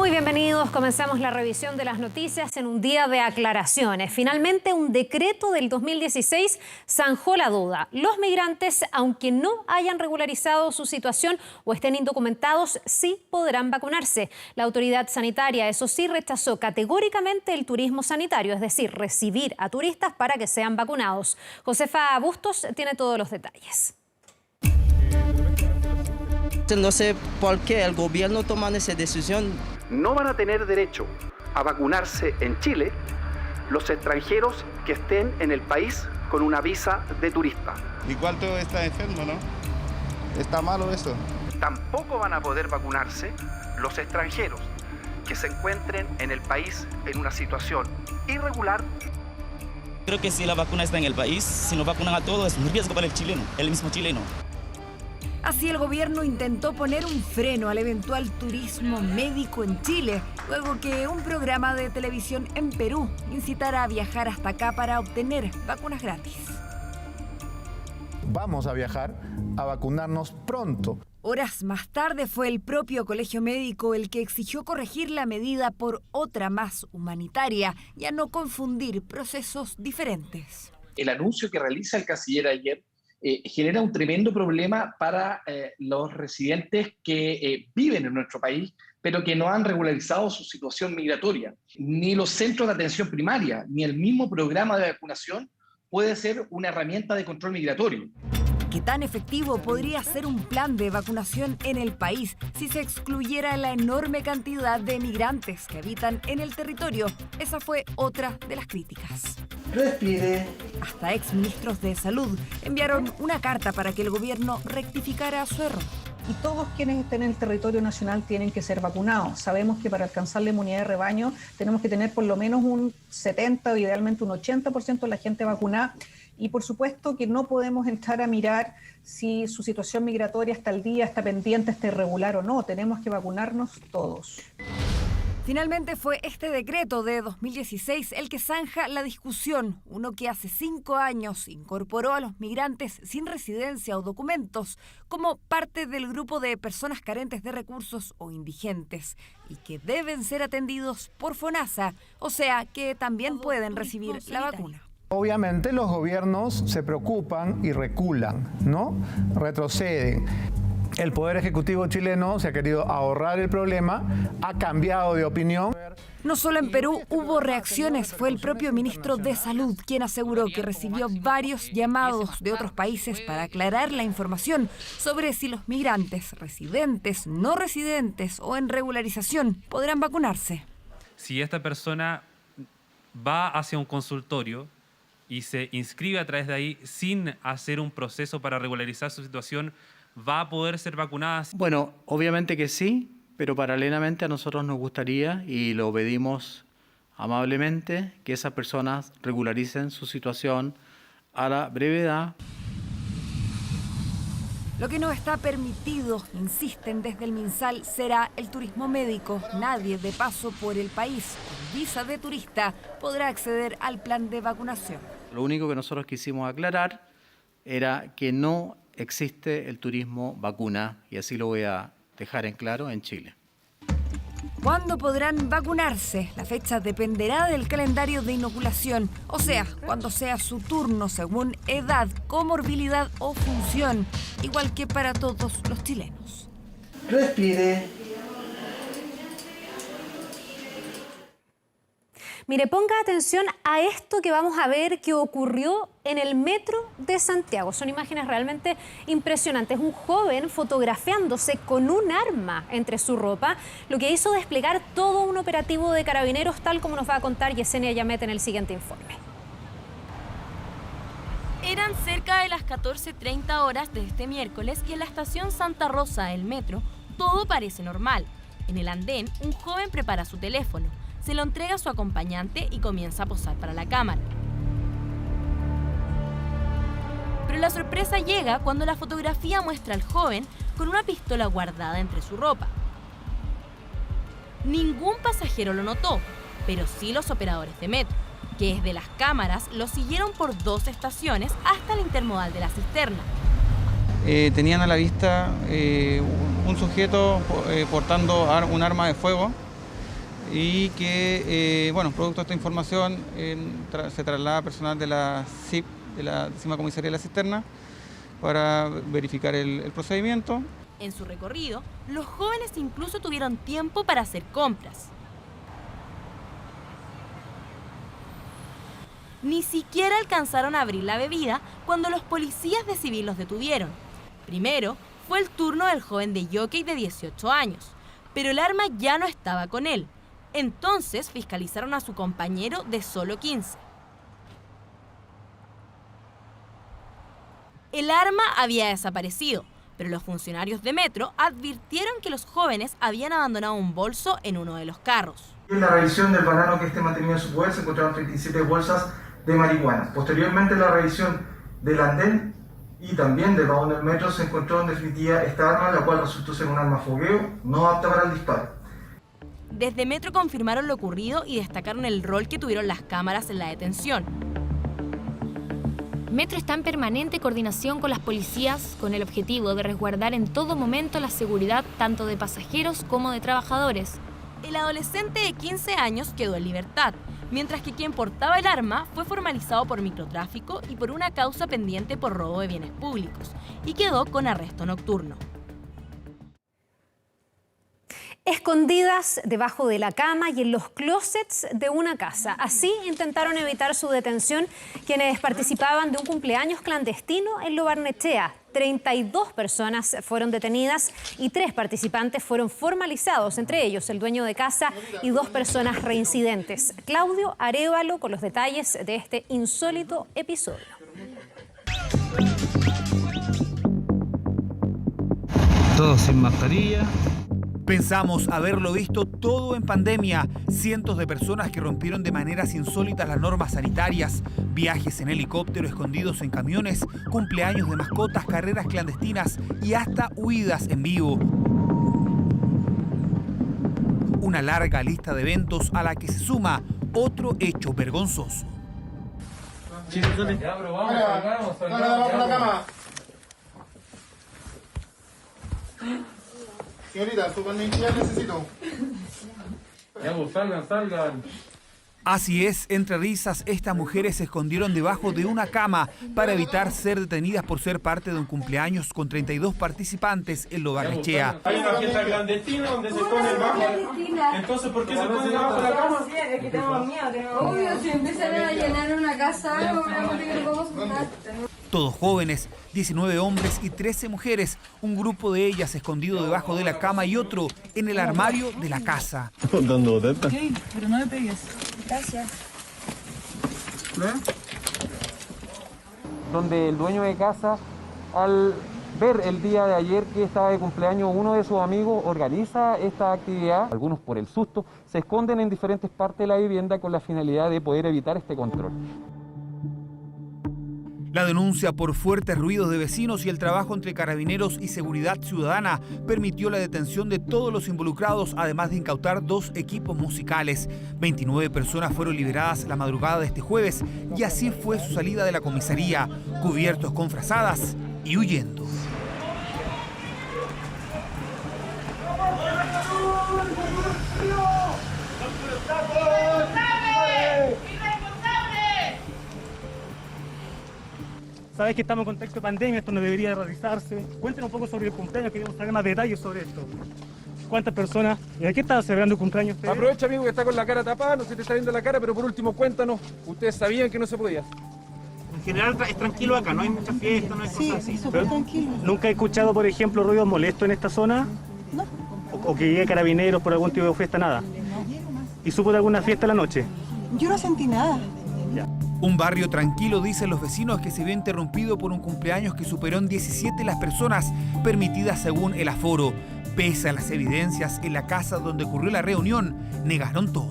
Muy bienvenidos. Comenzamos la revisión de las noticias en un día de aclaraciones. Finalmente, un decreto del 2016 zanjó la duda. Los migrantes, aunque no hayan regularizado su situación o estén indocumentados, sí podrán vacunarse. La autoridad sanitaria, eso sí, rechazó categóricamente el turismo sanitario, es decir, recibir a turistas para que sean vacunados. Josefa Bustos tiene todos los detalles. No sé por qué el gobierno toma esa decisión. No van a tener derecho a vacunarse en Chile los extranjeros que estén en el país con una visa de turista. Igual todo está enfermo, ¿no? Está malo eso. Tampoco van a poder vacunarse los extranjeros que se encuentren en el país en una situación irregular. Creo que si la vacuna está en el país, si nos vacunan a todos, es un riesgo para el chileno, el mismo chileno. Así el gobierno intentó poner un freno al eventual turismo médico en Chile, luego que un programa de televisión en Perú incitara a viajar hasta acá para obtener vacunas gratis. Vamos a viajar a vacunarnos pronto. Horas más tarde fue el propio Colegio Médico el que exigió corregir la medida por otra más humanitaria y a no confundir procesos diferentes. El anuncio que realiza el canciller ayer genera un tremendo problema para los residentes que viven en nuestro país, pero que no han regularizado su situación migratoria. Ni los centros de atención primaria, ni el mismo programa de vacunación puede ser una herramienta de control migratorio. ¿Qué tan efectivo podría ser un plan de vacunación en el país si se excluyera la enorme cantidad de migrantes que habitan en el territorio? Esa fue otra de las críticas. Respire. Hasta exministros de salud enviaron una carta para que el gobierno rectificara su error. Y todos quienes estén en el territorio nacional tienen que ser vacunados. Sabemos que para alcanzar la inmunidad de rebaño tenemos que tener por lo menos un 70 o idealmente un 80% de la gente vacunada. Y por supuesto que no podemos entrar a mirar si su situación migratoria está al día, está pendiente, está irregular o no. Tenemos que vacunarnos todos. Finalmente fue este decreto de 2016 el que zanja la discusión, uno que hace 5 años incorporó a los migrantes sin residencia o documentos como parte del grupo de personas carentes de recursos o indigentes y que deben ser atendidos por FONASA, o sea que también pueden recibir la vacuna. Obviamente los gobiernos se preocupan y reculan, ¿no? Retroceden. El Poder Ejecutivo chileno se ha querido ahorrar el problema, ha cambiado de opinión. No solo en Perú hubo reacciones, fue el propio ministro de Salud quien aseguró que recibió varios llamados de otros países para aclarar la información sobre si los migrantes, residentes, no residentes o en regularización podrán vacunarse. Si esta persona va hacia un consultorio y se inscribe a través de ahí sin hacer un proceso para regularizar su situación, ¿va a poder ser vacunada? Bueno, obviamente que sí, pero paralelamente a nosotros nos gustaría, y lo pedimos amablemente, que esas personas regularicen su situación a la brevedad. Lo que no está permitido, insisten desde el MinSal, será el turismo médico. Nadie de paso por el país con visa de turista podrá acceder al plan de vacunación. Lo único que nosotros quisimos aclarar era que no existe el turismo vacuna, y así lo voy a dejar en claro, en Chile. ¿Cuándo podrán vacunarse? La fecha dependerá del calendario de inoculación, o sea, cuando sea su turno según edad, comorbilidad o función, igual que para todos los chilenos. Respire. Mire, ponga atención a esto que vamos a ver que ocurrió en el metro de Santiago. Son imágenes realmente impresionantes. Un joven fotografiándose con un arma entre su ropa, lo que hizo desplegar todo un operativo de carabineros, tal como nos va a contar Yesenia Yamet en el siguiente informe. Eran cerca de las 14:30 horas de este miércoles y en la estación Santa Rosa del metro todo parece normal. En el andén, un joven prepara su teléfono. Se lo entrega a su acompañante y comienza a posar para la cámara. Pero la sorpresa llega cuando la fotografía muestra al joven con una pistola guardada entre su ropa. Ningún pasajero lo notó, pero sí los operadores de metro, que desde las cámaras lo siguieron por 2 estaciones hasta la intermodal de la Cisterna. Tenían a la vista un sujeto portando un arma de fuego y que, producto de esta información, se traslada personal de la CIP, de la 10ª Comisaría de la Cisterna, para verificar el procedimiento. En su recorrido, los jóvenes incluso tuvieron tiempo para hacer compras. Ni siquiera alcanzaron a abrir la bebida cuando los policías de civil los detuvieron. Primero fue el turno del joven de jockey de 18 años, pero el arma ya no estaba con él. Entonces fiscalizaron a su compañero de solo 15. El arma había desaparecido, pero los funcionarios de Metro advirtieron que los jóvenes habían abandonado un bolso en uno de los carros. En la revisión del banano que mantenido en su poder se encontraron 37 bolsas de marihuana. Posteriormente, en la revisión del andén y también del vagón del metro se encontró en definitiva esta arma, la cual resultó ser un arma fogueo no apta para el disparo. Desde Metro confirmaron lo ocurrido y destacaron el rol que tuvieron las cámaras en la detención. Metro está en permanente coordinación con las policías con el objetivo de resguardar en todo momento la seguridad tanto de pasajeros como de trabajadores. El adolescente de 15 años quedó en libertad, mientras que quien portaba el arma fue formalizado por microtráfico y por una causa pendiente por robo de bienes públicos y quedó con arresto nocturno. Escondidas debajo de la cama y en los closets de una casa. Así intentaron evitar su detención quienes participaban de un cumpleaños clandestino en Lo Barnechea. 32 personas fueron detenidas y 3 participantes fueron formalizados, entre ellos el dueño de casa y 2 personas reincidentes. Claudio Arévalo con los detalles de este insólito episodio. Todos sin mascarilla. Pensamos haberlo visto todo en pandemia. Cientos de personas que rompieron de maneras insólitas las normas sanitarias, viajes en helicóptero escondidos en camiones, cumpleaños de mascotas, carreras clandestinas y hasta huidas en vivo. Una larga lista de eventos a la que se suma otro hecho vergonzoso. Señorita, su identidad necesito. Salgan. Así es, entre risas, estas mujeres se escondieron debajo de una cama para evitar ser detenidas por ser parte de un cumpleaños con 32 participantes en Lo Barnechea. Hay una fiesta clandestina donde se pone el bajo. Entonces, ¿por qué se pone debajo de la cama? Es que tenemos miedo. Obvio, si empiezan a llenar una casa, obviamente que nos vamos a juntar. Todos jóvenes, 19 hombres y 13 mujeres, un grupo de ellas escondido debajo de la cama y otro en el armario de la casa. Dando teta. Ok, pero no le pegues. Gracias. Donde el dueño de casa, al ver el día de ayer que estaba de cumpleaños uno de sus amigos, organiza esta actividad. Algunos por el susto se esconden en diferentes partes de la vivienda con la finalidad de poder evitar este control. La denuncia por fuertes ruidos de vecinos y el trabajo entre carabineros y seguridad ciudadana permitió la detención de todos los involucrados, además de incautar 2 equipos musicales. 29 personas fueron liberadas la madrugada de este jueves y así fue su salida de la comisaría, cubiertos con frazadas y huyendo. Sabes que estamos en contexto de pandemia, esto no debería realizarse. Cuéntenos un poco sobre el cumpleaños, queremos saber más detalles sobre esto. ¿Cuántas personas? ¿Y a qué estaba celebrando el cumpleaños usted? Aprovecha, amigo, que está con la cara tapada, no se te está viendo la cara, pero por último cuéntanos, ustedes sabían que no se podía. En general es tranquilo acá, no hay muchas fiestas, no hay cosas así. Súper tranquilo. ¿Nunca he escuchado, por ejemplo, ruidos molestos en esta zona? No. ¿O que llegue carabineros por algún tipo de fiesta? Nada. ¿Y supo de alguna fiesta la noche? Yo no sentí nada. Ya. Un barrio tranquilo, dicen los vecinos, que se vio interrumpido por un cumpleaños que superó en 17 las personas permitidas según el aforo. Pese a las evidencias, en la casa donde ocurrió la reunión, negaron todo.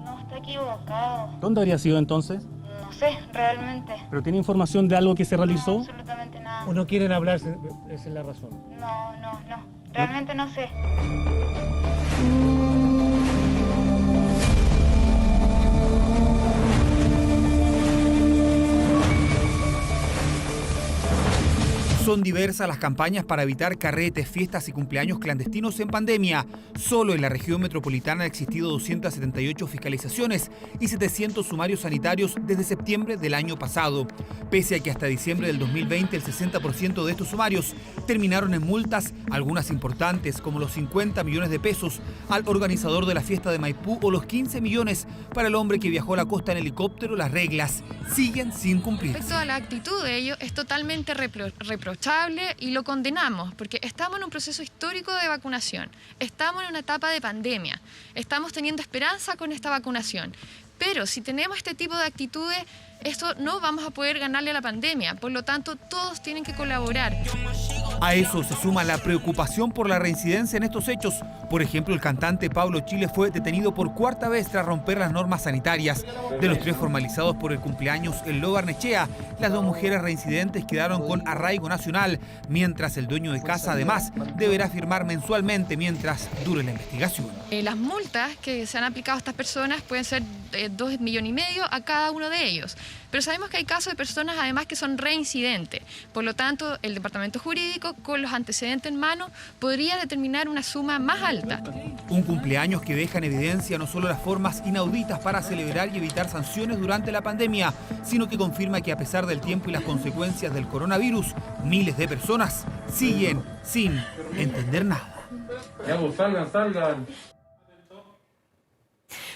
No, está equivocado. ¿Dónde habría sido entonces? No sé, realmente. ¿Pero tiene información de algo que se realizó? No, absolutamente nada. ¿O no quieren hablar? Esa es la razón. No. Realmente no sé. Son Son diversas las campañas para evitar carretes, fiestas y cumpleaños clandestinos en pandemia. Solo en la región metropolitana han existido 278 fiscalizaciones y 700 sumarios sanitarios desde septiembre del año pasado. Pese a que hasta diciembre del 2020 el 60% de estos sumarios terminaron en multas, algunas importantes como los 50 millones de pesos al organizador de la fiesta de Maipú o los 15 millones para el hombre que viajó a la costa en helicóptero, las reglas siguen sin cumplir. Respecto a la actitud de ellos, es totalmente reprochable y lo condenamos, porque estamos en un proceso histórico de vacunación, estamos en una etapa de pandemia, estamos teniendo esperanza con esta vacunación, pero si tenemos este tipo de actitudes, esto no vamos a poder ganarle a la pandemia, por lo tanto todos tienen que colaborar. A eso se suma la preocupación por la reincidencia en estos hechos. Por ejemplo, el cantante Pablo Chile fue detenido por cuarta vez tras romper las normas sanitarias. De los 3 formalizados por el cumpleaños en Lo Barnechea, las 2 mujeres reincidentes quedaron con arraigo nacional, mientras el dueño de casa además deberá firmar mensualmente mientras dure la investigación. Las multas que se han aplicado a estas personas pueden ser 2,5 millones a cada uno de ellos. Pero sabemos que hay casos de personas además que son reincidentes. Por lo tanto, el departamento jurídico, con los antecedentes en mano, podría determinar una suma más alta. Un cumpleaños que deja en evidencia no solo las formas inauditas para celebrar y evitar sanciones durante la pandemia, sino que confirma que a pesar del tiempo y las consecuencias del coronavirus, miles de personas siguen sin entender nada. Ya, pues, salgan.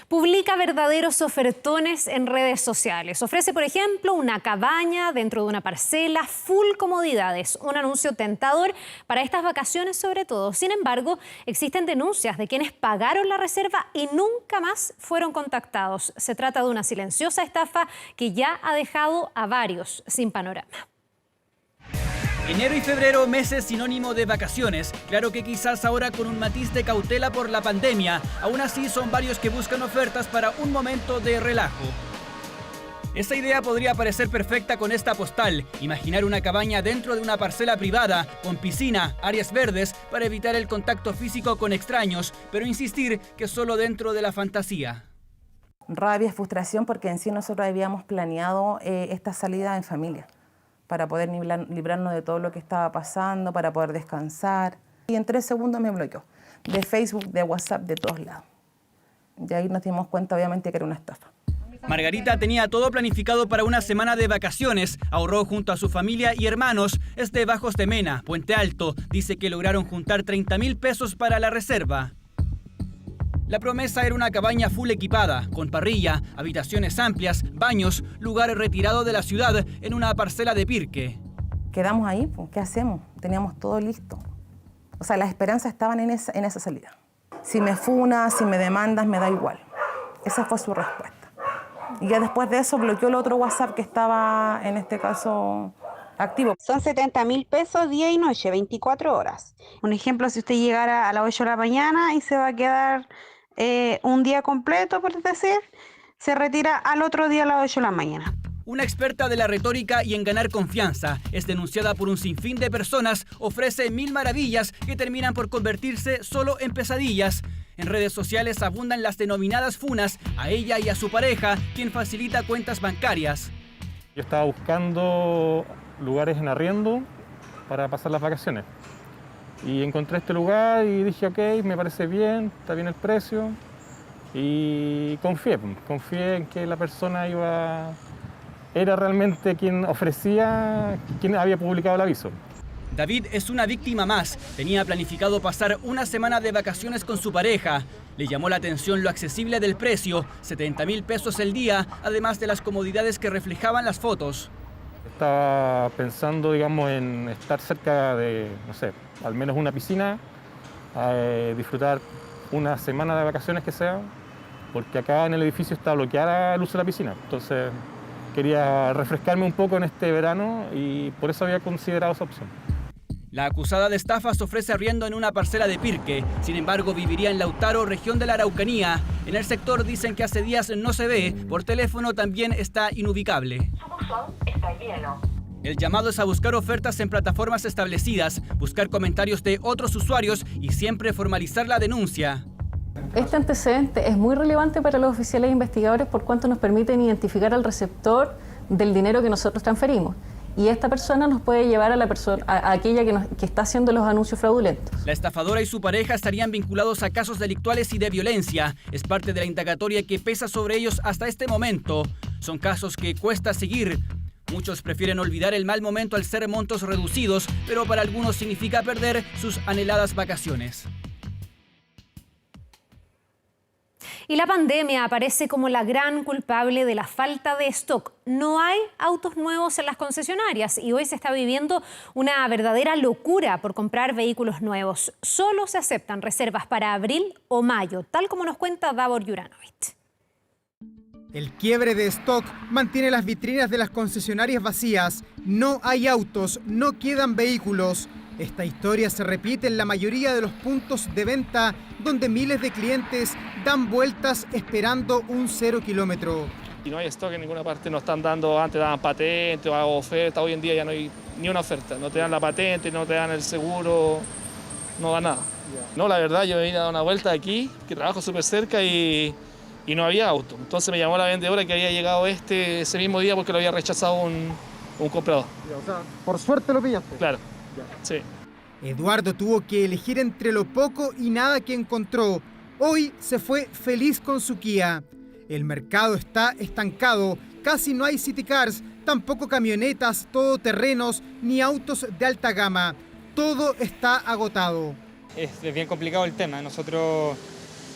Publica verdaderos ofertones en redes sociales. Ofrece, por ejemplo, una cabaña dentro de una parcela, full comodidades. Un anuncio tentador para estas vacaciones sobre todo. Sin embargo, existen denuncias de quienes pagaron la reserva y nunca más fueron contactados. Se trata de una silenciosa estafa que ya ha dejado a varios sin panorama. Enero y febrero, meses sinónimo de vacaciones. Claro que quizás ahora con un matiz de cautela por la pandemia. Aún así son varios que buscan ofertas para un momento de relajo. Esa idea podría parecer perfecta con esta postal. Imaginar una cabaña dentro de una parcela privada, con piscina, áreas verdes, para evitar el contacto físico con extraños, pero insistir que solo dentro de la fantasía. Rabia, frustración, porque en sí nosotros habíamos planeado esta salida en familia, para poder librarnos de todo lo que estaba pasando, para poder descansar. Y en 3 segundos me bloqueó, de Facebook, de WhatsApp, de todos lados. Y ahí nos dimos cuenta, obviamente, que era una estafa. Margarita tenía todo planificado para una semana de vacaciones. Ahorró junto a su familia y hermanos. Es de Bajos de Mena, Puente Alto. Dice que lograron juntar 30.000 pesos para la reserva. La promesa era una cabaña full equipada, con parrilla, habitaciones amplias, baños, lugar retirado de la ciudad, en una parcela de Pirque. Quedamos ahí, pues, ¿qué hacemos? Teníamos todo listo. O sea, las esperanzas estaban en esa salida. Si me funas, si me demandas, me da igual. Esa fue su respuesta. Y ya después de eso bloqueó el otro WhatsApp que estaba, en este caso, activo. Son 70.000 pesos día y noche, 24 horas. Un ejemplo, si usted llegara a las 8 de la mañana y se va a quedar un día completo, por decir, se retira al otro día a las 8 de la mañana. Una experta de la retórica y en ganar confianza, es denunciada por un sinfín de personas, ofrece 1000 maravillas que terminan por convertirse solo en pesadillas. En redes sociales abundan las denominadas funas a ella y a su pareja, quien facilita cuentas bancarias. Yo estaba buscando lugares en arriendo para pasar las vacaciones. Y encontré este lugar y dije, ok, me parece bien, está bien el precio. Y confié en que la persona era realmente quien ofrecía, quien había publicado el aviso. David es una víctima más. Tenía planificado pasar una semana de vacaciones con su pareja. Le llamó la atención lo accesible del precio, 70.000 pesos el día, además de las comodidades que reflejaban las fotos. Estaba pensando, digamos, en estar cerca de, no sé, al menos una piscina, disfrutar una semana de vacaciones que sea, porque acá en el edificio está bloqueada el uso de la piscina. Entonces quería refrescarme un poco en este verano y por eso había considerado esa opción. La acusada de estafas ofrece arriendo en una parcela de Pirque. Sin embargo, viviría en Lautaro, región de la Araucanía. En el sector dicen que hace días no se ve. Por teléfono también está inubicable. Su buzón está lleno. El llamado es a buscar ofertas en plataformas establecidas, buscar comentarios de otros usuarios y siempre formalizar la denuncia. Este antecedente es muy relevante para los oficiales e investigadores por cuanto nos permiten identificar al receptor del dinero que nosotros transferimos. y esta persona nos puede llevar a aquella que está haciendo los anuncios fraudulentos. La estafadora y su pareja estarían vinculados a casos delictuales y de violencia. Es parte de la indagatoria que pesa sobre ellos hasta este momento. Son casos que cuesta seguir. Muchos prefieren olvidar el mal momento al ser montos reducidos, pero para algunos significa perder sus anheladas vacaciones. Y la pandemia aparece como la gran culpable de la falta de stock. No hay autos nuevos en las concesionarias y hoy se está viviendo una verdadera locura por comprar vehículos nuevos. Solo se aceptan reservas para abril o mayo, tal como nos cuenta Davor Juranovic. El quiebre de stock mantiene las vitrinas de las concesionarias vacías. No hay autos, no quedan vehículos. Esta historia se repite en la mayoría de los puntos de venta donde miles de clientes dan vueltas esperando un 0 kilómetro. Y no hay stock en ninguna parte, no están dando, antes daban patente o oferta, hoy en día ya no hay ni una oferta, no te dan la patente, no te dan el seguro, no da nada. No, la verdad yo me vine a dar una vuelta aquí, que trabajo súper cerca y no había auto. Entonces me llamó la vendedora que había llegado ese mismo día porque lo había rechazado un comprador. O sea, por suerte lo pillaste. Claro, sí. Eduardo tuvo que elegir entre lo poco y nada que encontró. Hoy se fue feliz con su Kia. El mercado está estancado, casi no hay city cars, tampoco camionetas, todoterrenos ni autos de alta gama. Todo está agotado. Es bien complicado el tema. Nosotros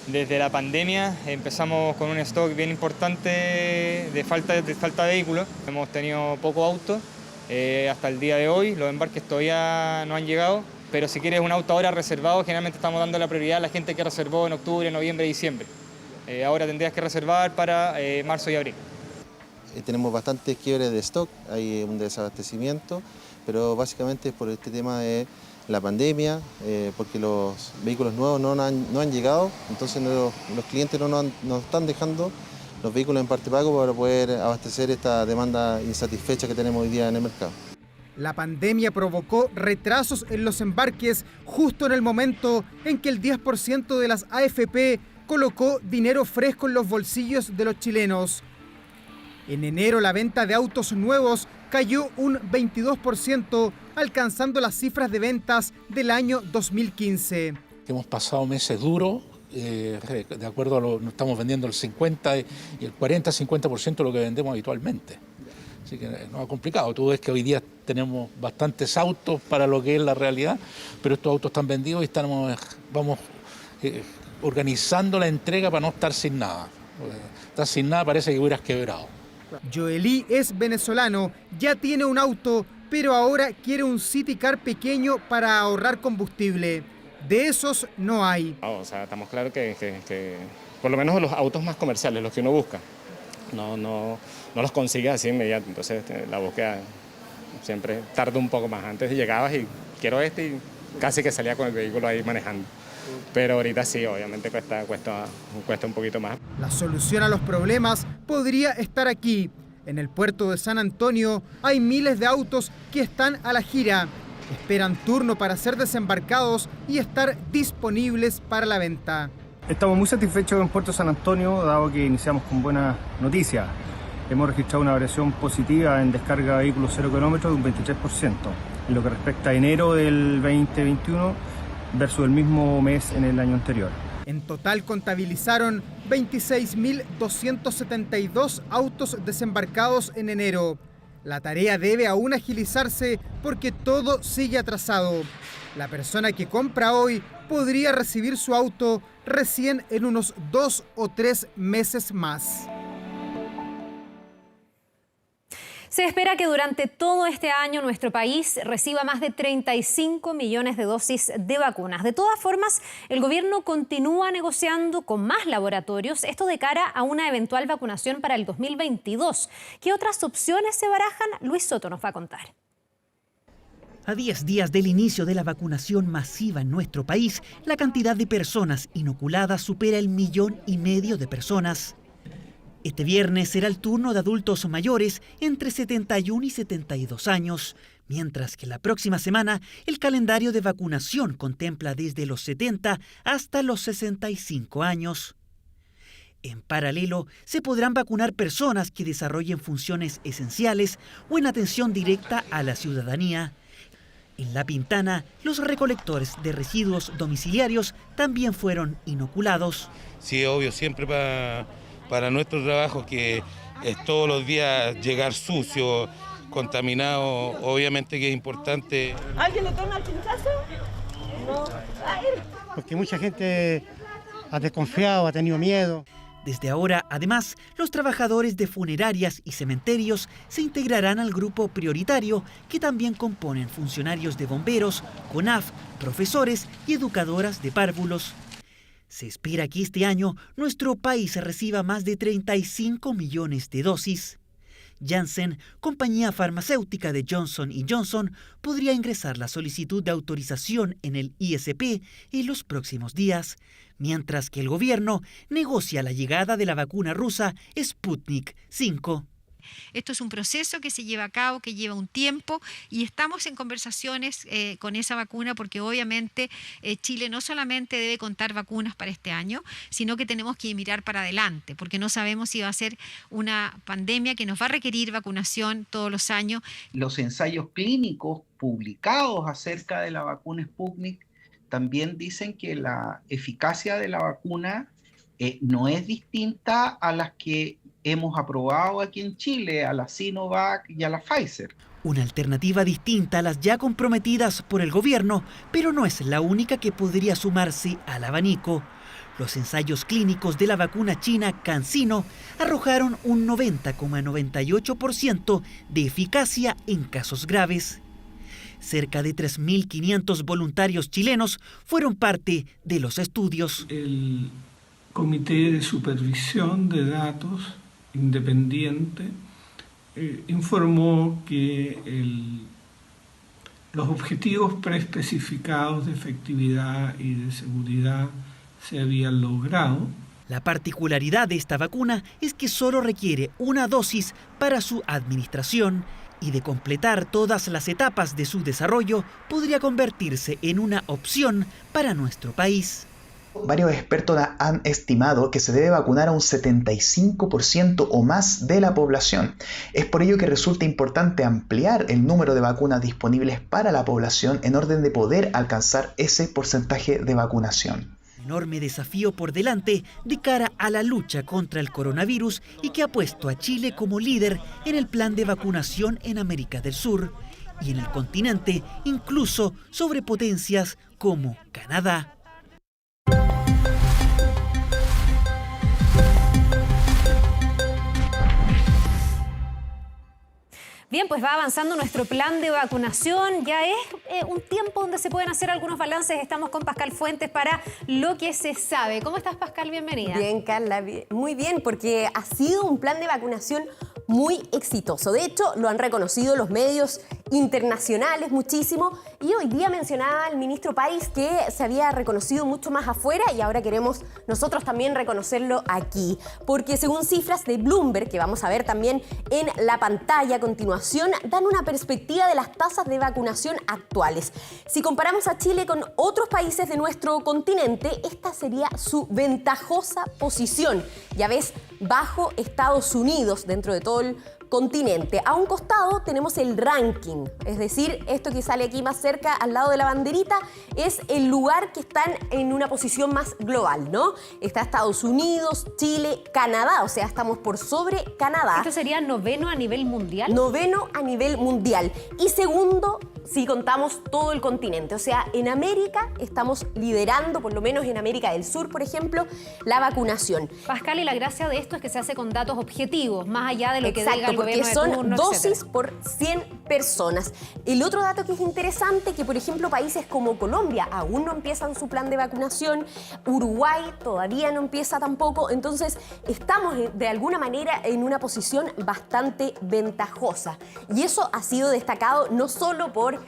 desde la pandemia empezamos con un stock bien importante de falta de vehículos. Hemos tenido poco auto hasta el día de hoy. Los embarques todavía no han llegado. Pero si quieres un auto ahora reservado, generalmente estamos dando la prioridad a la gente que reservó en octubre, noviembre, diciembre. Ahora tendrías que reservar para marzo y abril. Tenemos bastantes quiebres de stock, hay un desabastecimiento, pero básicamente es por este tema de la pandemia, porque los vehículos nuevos no han llegado, entonces los clientes no nos están dejando los vehículos en parte pago para poder abastecer esta demanda insatisfecha que tenemos hoy día en el mercado. La pandemia provocó retrasos en los embarques justo en el momento en que el 10% de las AFP colocó dinero fresco en los bolsillos de los chilenos. En enero la venta de autos nuevos cayó un 22%, alcanzando las cifras de ventas del año 2015. Hemos pasado meses duros, de acuerdo a lo que estamos vendiendo el 50 y el 40-50% de lo que vendemos habitualmente. Así que no es complicado. Tú ves que hoy día tenemos bastantes autos para lo que es la realidad, pero estos autos están vendidos y vamos organizando la entrega para no estar sin nada. Estar sin nada parece que hubieras quebrado. Joelí es venezolano, ya tiene un auto, pero ahora quiere un city car pequeño para ahorrar combustible. De esos no hay. O sea, estamos claros que por lo menos los autos más comerciales, los que uno busca, no los consigue así inmediato. Entonces la búsqueda siempre tarda un poco más. Antes llegabas y quiero y casi que salía con el vehículo ahí manejando. Pero ahorita sí, obviamente cuesta un poquito más. La solución a los problemas podría estar aquí. En el puerto de San Antonio hay miles de autos que están a la gira. Esperan turno para ser desembarcados y estar disponibles para la venta. Estamos muy satisfechos en Puerto San Antonio, dado que iniciamos con buenas noticias. Hemos registrado una variación positiva en descarga de vehículos 0 kilómetros de un 23%, en lo que respecta a enero del 2021 versus el mismo mes en el año anterior. En total contabilizaron 26.272 autos desembarcados en enero. La tarea debe aún agilizarse porque todo sigue atrasado. La persona que compra hoy podría recibir su auto recién en unos 2 o 3 meses más. Se espera que durante todo este año nuestro país reciba más de 35 millones de dosis de vacunas. De todas formas, el gobierno continúa negociando con más laboratorios, esto de cara a una eventual vacunación para el 2022. ¿Qué otras opciones se barajan? Luis Soto nos va a contar. A 10 días del inicio de la vacunación masiva en nuestro país, la cantidad de personas inoculadas supera el 1,5 millones de personas. Este viernes será el turno de adultos mayores entre 71 y 72 años, mientras que la próxima semana el calendario de vacunación contempla desde los 70 hasta los 65 años. En paralelo, se podrán vacunar personas que desarrollen funciones esenciales o en atención directa a la ciudadanía. En La Pintana, los recolectores de residuos domiciliarios también fueron inoculados. Sí, obvio, siempre para nuestro trabajo, que es todos los días llegar sucio, contaminado, obviamente que es importante. ¿Alguien le toma el pinchazo? No. Porque mucha gente ha desconfiado, ha tenido miedo. Desde ahora, además, los trabajadores de funerarias y cementerios se integrarán al grupo prioritario que también componen funcionarios de bomberos, CONAF, profesores y educadoras de párvulos. Se espera que este año nuestro país reciba más de 35 millones de dosis. Janssen, compañía farmacéutica de Johnson & Johnson, podría ingresar la solicitud de autorización en el ISP en los próximos días, mientras que el gobierno negocia la llegada de la vacuna rusa Sputnik V. Esto es un proceso que se lleva a cabo, que lleva un tiempo, y estamos en conversaciones con esa vacuna porque obviamente Chile no solamente debe contar vacunas para este año, sino que tenemos que mirar para adelante, porque no sabemos si va a ser una pandemia que nos va a requerir vacunación todos los años. Los ensayos clínicos publicados acerca de la vacuna Sputnik también dicen que la eficacia de la vacuna no es distinta a las que hemos aprobado aquí en Chile, a la Sinovac y a la Pfizer. Una alternativa distinta a las ya comprometidas por el gobierno, pero no es la única que podría sumarse al abanico. Los ensayos clínicos de la vacuna china CanSino arrojaron un 90,98% de eficacia en casos graves. Cerca de 3.500 voluntarios chilenos fueron parte de los estudios. El Comité de Supervisión de Datos Independiente informó que los objetivos preespecificados de efectividad y de seguridad se habían logrado. La particularidad de esta vacuna es que solo requiere una dosis para su administración y de completar todas las etapas de su desarrollo podría convertirse en una opción para nuestro país. Varios expertos han estimado que se debe vacunar a un 75% o más de la población. Es por ello que resulta importante ampliar el número de vacunas disponibles para la población en orden de poder alcanzar ese porcentaje de vacunación. Enorme desafío por delante de cara a la lucha contra el coronavirus y que ha puesto a Chile como líder en el plan de vacunación en América del Sur y en el continente, incluso sobre potencias como Canadá. Bien, pues va avanzando nuestro plan de vacunación. Ya es un tiempo donde se pueden hacer algunos balances. Estamos con Pascal Fuentes para lo que se sabe. ¿Cómo estás, Pascal? Bienvenida. Bien, Carla. Muy bien, porque ha sido un plan de vacunación muy exitoso. De hecho, lo han reconocido los medios internacionales muchísimo. Y hoy día mencionaba el ministro País que se había reconocido mucho más afuera y ahora queremos nosotros también reconocerlo aquí. Porque según cifras de Bloomberg, que vamos a ver también en la pantalla a continuación, dan una perspectiva de las tasas de vacunación actuales. Si comparamos a Chile con otros países de nuestro continente, esta sería su ventajosa posición. Ya ves, bajo Estados Unidos dentro de todo el continente. A un costado tenemos el ranking, es decir, esto que sale aquí más cerca al lado de la banderita es el lugar que están en una posición más global, ¿no? Está Estados Unidos, Chile, Canadá, o sea, estamos por sobre Canadá. ¿Esto sería noveno a nivel mundial? Noveno a nivel mundial. Y segundo, si contamos todo el continente, o sea, en América estamos liderando, por lo menos en América del Sur, por ejemplo, la vacunación. Pascal, y la gracia de esto es que se hace con datos objetivos, más allá de lo que diga el porque gobierno de turno, son dosis etcétera. por 100 personas. El otro dato que es interesante, que por ejemplo países como Colombia aún no empiezan su plan de vacunación, Uruguay todavía no empieza tampoco, entonces estamos de alguna manera en una posición bastante ventajosa. Y eso ha sido destacado no solo por,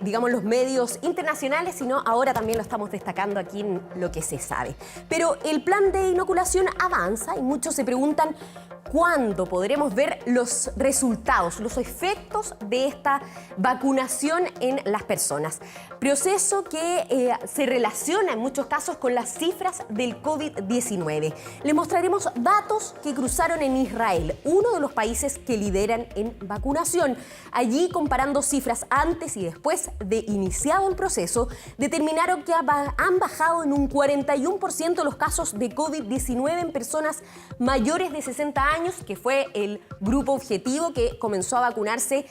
digamos, los medios internacionales, sino ahora también lo estamos destacando aquí en lo que se sabe. Pero el plan de inoculación avanza y muchos se preguntan cuándo podremos ver los resultados, los efectos de esta vacunación en las personas. Proceso que se relaciona en muchos casos con las cifras del COVID-19. Les mostraremos datos que cruzaron en Israel, uno de los países que lideran en vacunación. Allí, comparando cifras antes y después de iniciado el proceso, determinaron que han bajado en un 41% los casos de COVID-19 en personas mayores de 60 años, que fue el grupo objetivo que comenzó a vacunarse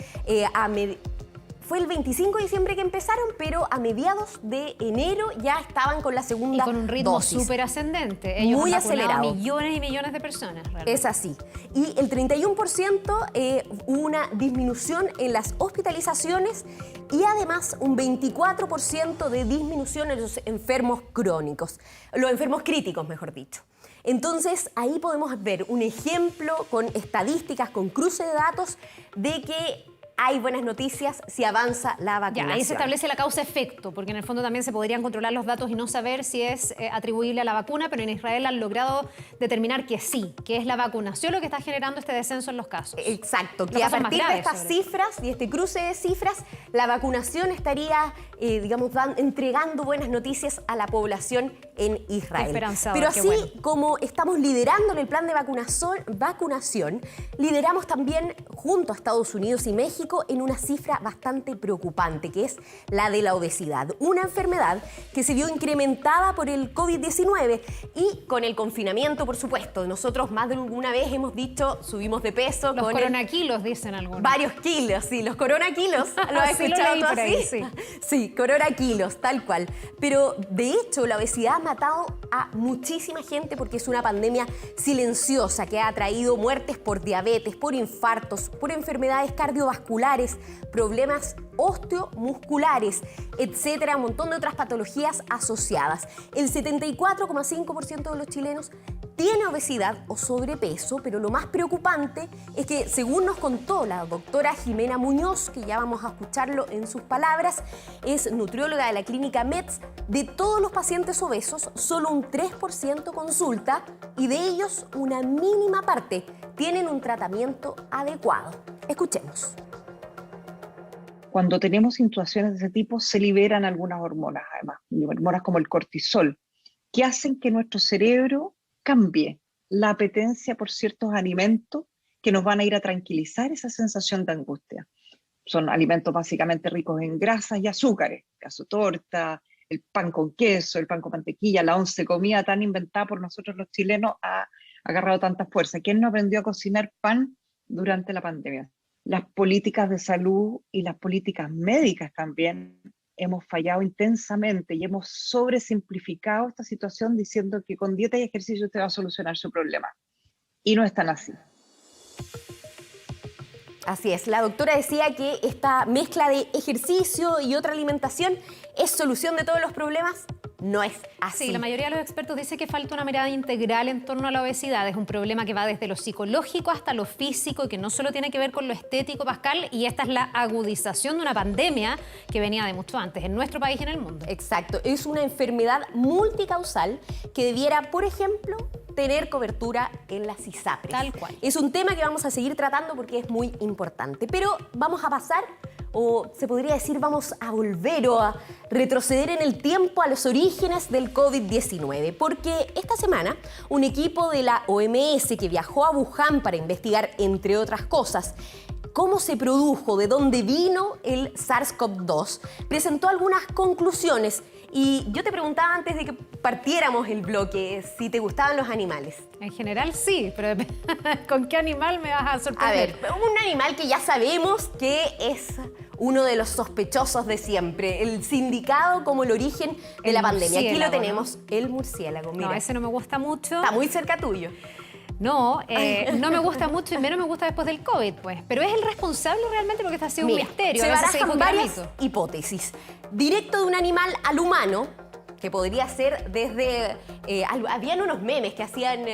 fue el 25 de diciembre que empezaron, pero a mediados de enero ya estaban con la segunda dosis. Y con un ritmo súper ascendente. Ellos muy han vacunado acelerado. Millones y millones de personas. Realmente. Es así. Y el 31% hubo una disminución en las hospitalizaciones y además un 24% de disminución en los enfermos crónicos. Los enfermos críticos, mejor dicho. Entonces, ahí podemos ver un ejemplo con estadísticas, con cruce de datos de que hay buenas noticias si avanza la vacunación. Ya, ahí se establece la causa-efecto, porque en el fondo también se podrían controlar los datos y no saber si es atribuible a la vacuna, pero en Israel han logrado determinar que sí, que es la vacunación lo que está generando este descenso en los casos. Exacto, que a partir de estas cifras y este cruce de cifras, la vacunación estaría, entregando buenas noticias a la población en Israel. Esperanzador, pero así como estamos liderando en el plan de vacunación, lideramos también junto a Estados Unidos y México en una cifra bastante preocupante, que es la de la obesidad, una enfermedad que se vio incrementada por el COVID-19 y con el confinamiento, por supuesto. Nosotros más de alguna vez hemos dicho, subimos de peso. Los coronaquilos, dicen algunos. Varios kilos, sí, los coronaquilos. ¿Lo has escuchado tú así? Ahí, sí. Sí, coronaquilos, tal cual. Pero de hecho la obesidad ha matado a muchísima gente porque es una pandemia silenciosa que ha traído muertes por diabetes, por infartos, por enfermedades cardiovasculares, problemas osteomusculares, etcétera, un montón de otras patologías asociadas. El 74,5% de los chilenos tiene obesidad o sobrepeso, pero lo más preocupante es que, según nos contó la doctora Jimena Muñoz, que ya vamos a escucharlo en sus palabras, es nutrióloga de la clínica METS, de todos los pacientes obesos, solo un 3% consulta y de ellos una mínima parte tienen un tratamiento adecuado. Escuchemos. Cuando tenemos situaciones de ese tipo, se liberan algunas hormonas, además, hormonas como el cortisol, que hacen que nuestro cerebro cambie la apetencia por ciertos alimentos que nos van a ir a tranquilizar esa sensación de angustia. Son alimentos básicamente ricos en grasas y azúcares, caso torta, el pan con queso, el pan con mantequilla, la once comida tan inventada por nosotros los chilenos ha agarrado tanta fuerza. ¿Quién no aprendió a cocinar pan durante la pandemia? Las políticas de salud y las políticas médicas también hemos fallado intensamente y hemos sobresimplificado esta situación diciendo que con dieta y ejercicio usted va a solucionar su problema. Y no es tan así. Así es, la doctora decía que esta mezcla de ejercicio y otra alimentación es solución de todos los problemas. No es así. Sí, la mayoría de los expertos dice que falta una mirada integral en torno a la obesidad. Es un problema que va desde lo psicológico hasta lo físico y que no solo tiene que ver con lo estético, Pascal, y esta es la agudización de una pandemia que venía de mucho antes, en nuestro país y en el mundo. Exacto, es una enfermedad multicausal que debiera, por ejemplo, tener cobertura en las ISAPRES. Tal cual. Es un tema que vamos a seguir tratando porque es muy importante, pero vamos a pasar, o se podría decir vamos a volver o a retroceder en el tiempo a los orígenes del COVID-19, porque esta semana un equipo de la OMS que viajó a Wuhan para investigar, entre otras cosas, cómo se produjo, de dónde vino el SARS-CoV-2, presentó algunas conclusiones. Y yo te preguntaba antes de que partiéramos el bloque si te gustaban los animales. En general sí, pero ¿con qué animal me vas a sorprender? A ver, un animal que ya sabemos que es uno de los sospechosos de siempre, el sindicado como el origen de la pandemia. Aquí lo tenemos, ¿no? El murciélago. Mira. No, ese no me gusta mucho. Está muy cerca tuyo. No, no me gusta mucho y menos me gusta después del COVID, pues. Pero es el responsable realmente porque está siendo un misterio. Se barajan varias hipótesis. Directo de un animal al humano, que podría ser desde... habían unos memes que hacían,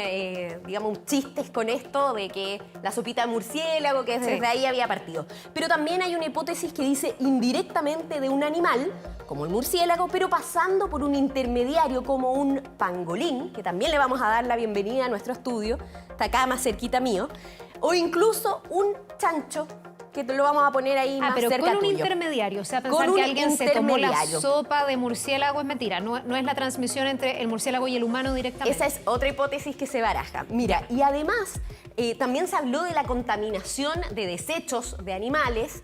digamos, chistes con esto de que la sopita de murciélago, que desde ahí había partido. Pero también hay una hipótesis que dice indirectamente de un animal, como el murciélago, pero pasando por un intermediario como un pangolín, que también le vamos a dar la bienvenida a nuestro estudio, está acá más cerquita mío, o incluso un chancho, que te lo vamos a poner ahí más cerca tuyo. Pero con un intermediario, o sea, pensar que alguien se tomó la sopa de murciélago es mentira, no es la transmisión entre el murciélago y el humano directamente. Esa es otra hipótesis que se baraja. Mira, y además también se habló de la contaminación de desechos de animales,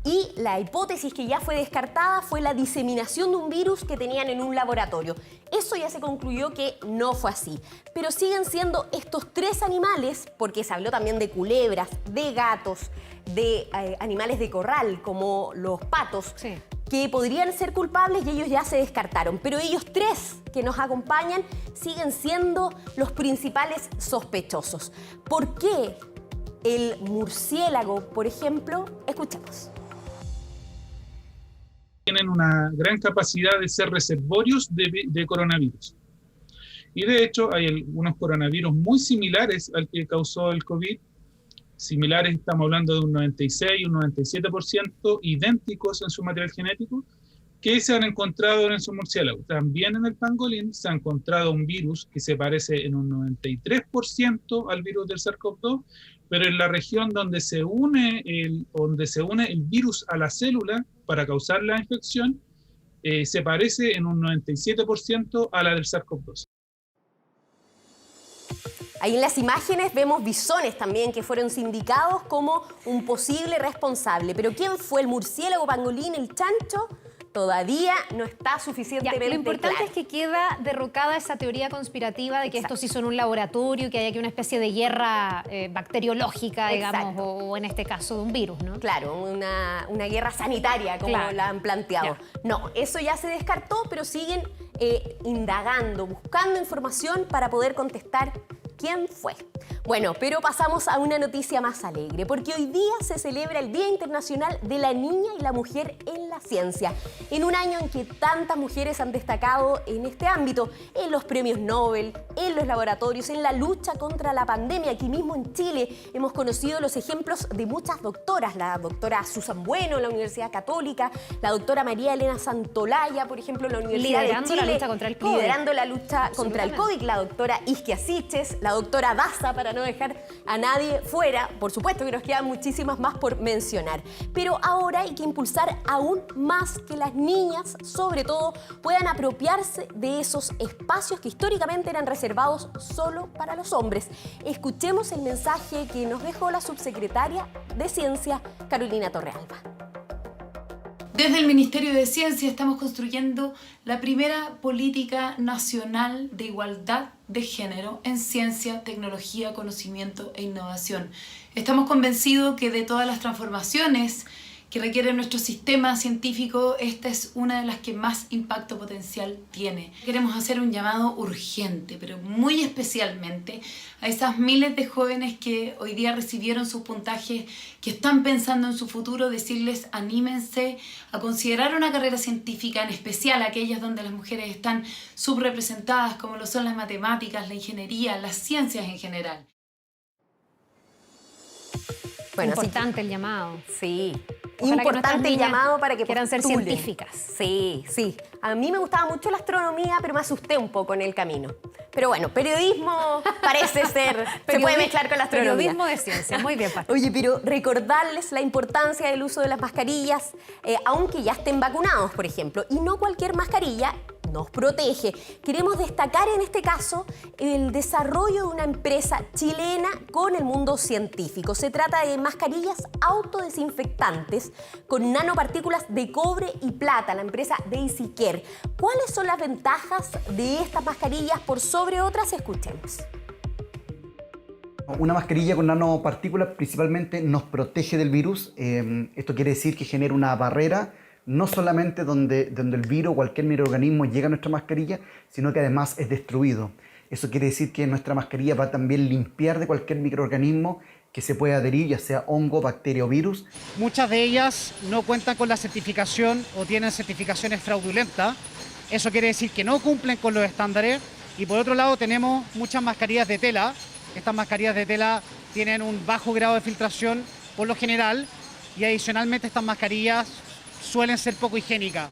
y la hipótesis que ya fue descartada fue la diseminación de un virus que tenían en un laboratorio. Eso ya se concluyó que no fue así. Pero siguen siendo estos 3 animales, porque se habló también de culebras, de gatos, de animales de corral, como los patos, que podrían ser culpables y ellos ya se descartaron. Pero ellos 3 que nos acompañan siguen siendo los principales sospechosos. ¿Por qué el murciélago, por ejemplo? Escuchemos. Tienen una gran capacidad de ser reservorios de coronavirus. Y de hecho hay algunos coronavirus muy similares al que causó el COVID. Similares, estamos hablando de un 96 y un 97%, idénticos en su material genético, que se han encontrado en esos murciélagos. También en el pangolín se ha encontrado un virus que se parece en un 93% al virus del SARS-CoV-2, pero en la región donde se une el virus a la célula para causar la infección, se parece en un 97% a la del SARS-CoV-2. Ahí en las imágenes vemos bisones también que fueron sindicados como un posible responsable. Pero ¿quién fue el murciélago, pangolín, el chancho? Todavía no está suficientemente claro. Lo importante es que queda derrocada esa teoría conspirativa de que esto se hizo en un laboratorio, que hay aquí una especie de guerra bacteriológica, digamos, o en este caso de un virus, ¿no? Claro, una guerra sanitaria, como la han planteado. No, eso ya se descartó, pero siguen indagando, buscando información para poder contestar quién fue. Bueno, pero pasamos a una noticia más alegre, porque hoy día se celebra el Día Internacional de la Niña y la Mujer en la Ciencia, en un año en que tantas mujeres han destacado en este ámbito, en los premios Nobel, en los laboratorios, en la lucha contra la pandemia. Aquí mismo en Chile hemos conocido los ejemplos de muchas doctoras, la doctora Susan Bueno en la Universidad Católica, la doctora María Elena Santolaya, por ejemplo, en la Universidad de Chile, la lucha contra el COVID. Liderando la lucha contra el COVID, la doctora Isquia Siches, la doctora Daza, para no dejar a nadie fuera. Por supuesto que nos quedan muchísimas más por mencionar. Pero ahora hay que impulsar aún más que las niñas, sobre todo, puedan apropiarse de esos espacios que históricamente eran reservados solo para los hombres. Escuchemos el mensaje que nos dejó la subsecretaria de Ciencia, Carolina Torrealba. Desde el Ministerio de Ciencia estamos construyendo la primera política nacional de igualdad de género en ciencia, tecnología, conocimiento e innovación. Estamos convencidos que de todas las transformaciones que requiere nuestro sistema científico, esta es una de las que más impacto potencial tiene. Queremos hacer un llamado urgente, pero muy especialmente a esas miles de jóvenes que hoy día recibieron sus puntajes, que están pensando en su futuro, decirles anímense a considerar una carrera científica, en especial aquellas donde las mujeres están subrepresentadas, como lo son las matemáticas, la ingeniería, las ciencias en general. Bueno, importante el llamado. Sí. Importante el llamado para que quieran ser científicas. Sí, sí. A mí me gustaba mucho la astronomía, pero me asusté un poco en el camino. Pero bueno, periodismo parece ser, se puede mezclar con la astronomía. Periodismo de ciencia, muy bien, Pati. Oye, pero recordarles la importancia del uso de las mascarillas, aunque ya estén vacunados, por ejemplo. Y no cualquier mascarilla nos protege. Queremos destacar en este caso el desarrollo de una empresa chilena con el mundo científico. Se trata de mascarillas autodesinfectantes con nanopartículas de cobre y plata, la empresa Daisy Care. ¿Cuáles son las ventajas de estas mascarillas por sobre otras? Escuchemos. Una mascarilla con nanopartículas principalmente nos protege del virus. Esto quiere decir que genera una barrera no solamente donde el virus o cualquier microorganismo llega a nuestra mascarilla, sino que además es destruido. Eso quiere decir que nuestra mascarilla va a también limpiar de cualquier microorganismo que se pueda adherir, ya sea hongo, bacteria o virus. Muchas de ellas no cuentan con la certificación o tienen certificaciones fraudulentas. Eso quiere decir que no cumplen con los estándares. Y por otro lado tenemos muchas mascarillas de tela. Estas mascarillas de tela tienen un bajo grado de filtración por lo general y adicionalmente estas mascarillas suelen ser poco higiénicas.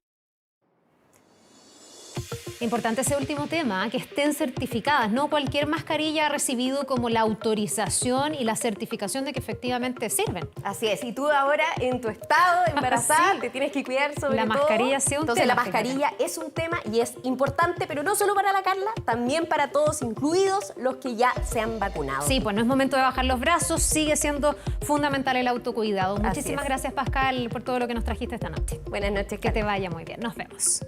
Importante ese último tema, que estén certificadas. No cualquier mascarilla ha recibido como la autorización y la certificación de que efectivamente sirven. Así es. Y tú ahora en tu estado embarazada Sí. te tienes que cuidar sobre La todo. mascarilla sí es un Entonces tema, la mascarilla es un tema y es importante, pero no solo para la Carla, también para todos, incluidos los que ya se han vacunado. Sí, pues no es momento de bajar los brazos, sigue siendo fundamental el autocuidado. Así Muchísimas es. gracias, Pascal, por todo lo que nos trajiste esta noche. Buenas noches. Que te vaya muy bien. Nos vemos.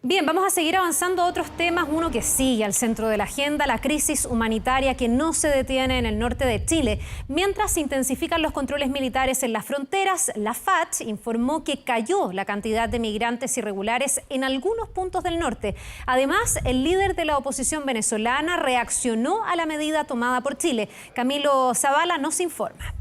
Bien, vamos a seguir avanzando a otros temas. Uno que sigue al centro de la agenda, la crisis humanitaria que no se detiene en el norte de Chile. Mientras se intensifican los controles militares en las fronteras, la FACH informó que cayó la cantidad de migrantes irregulares en algunos puntos del norte. Además, el líder de la oposición venezolana reaccionó a la medida tomada por Chile. Camilo Zavala nos informa.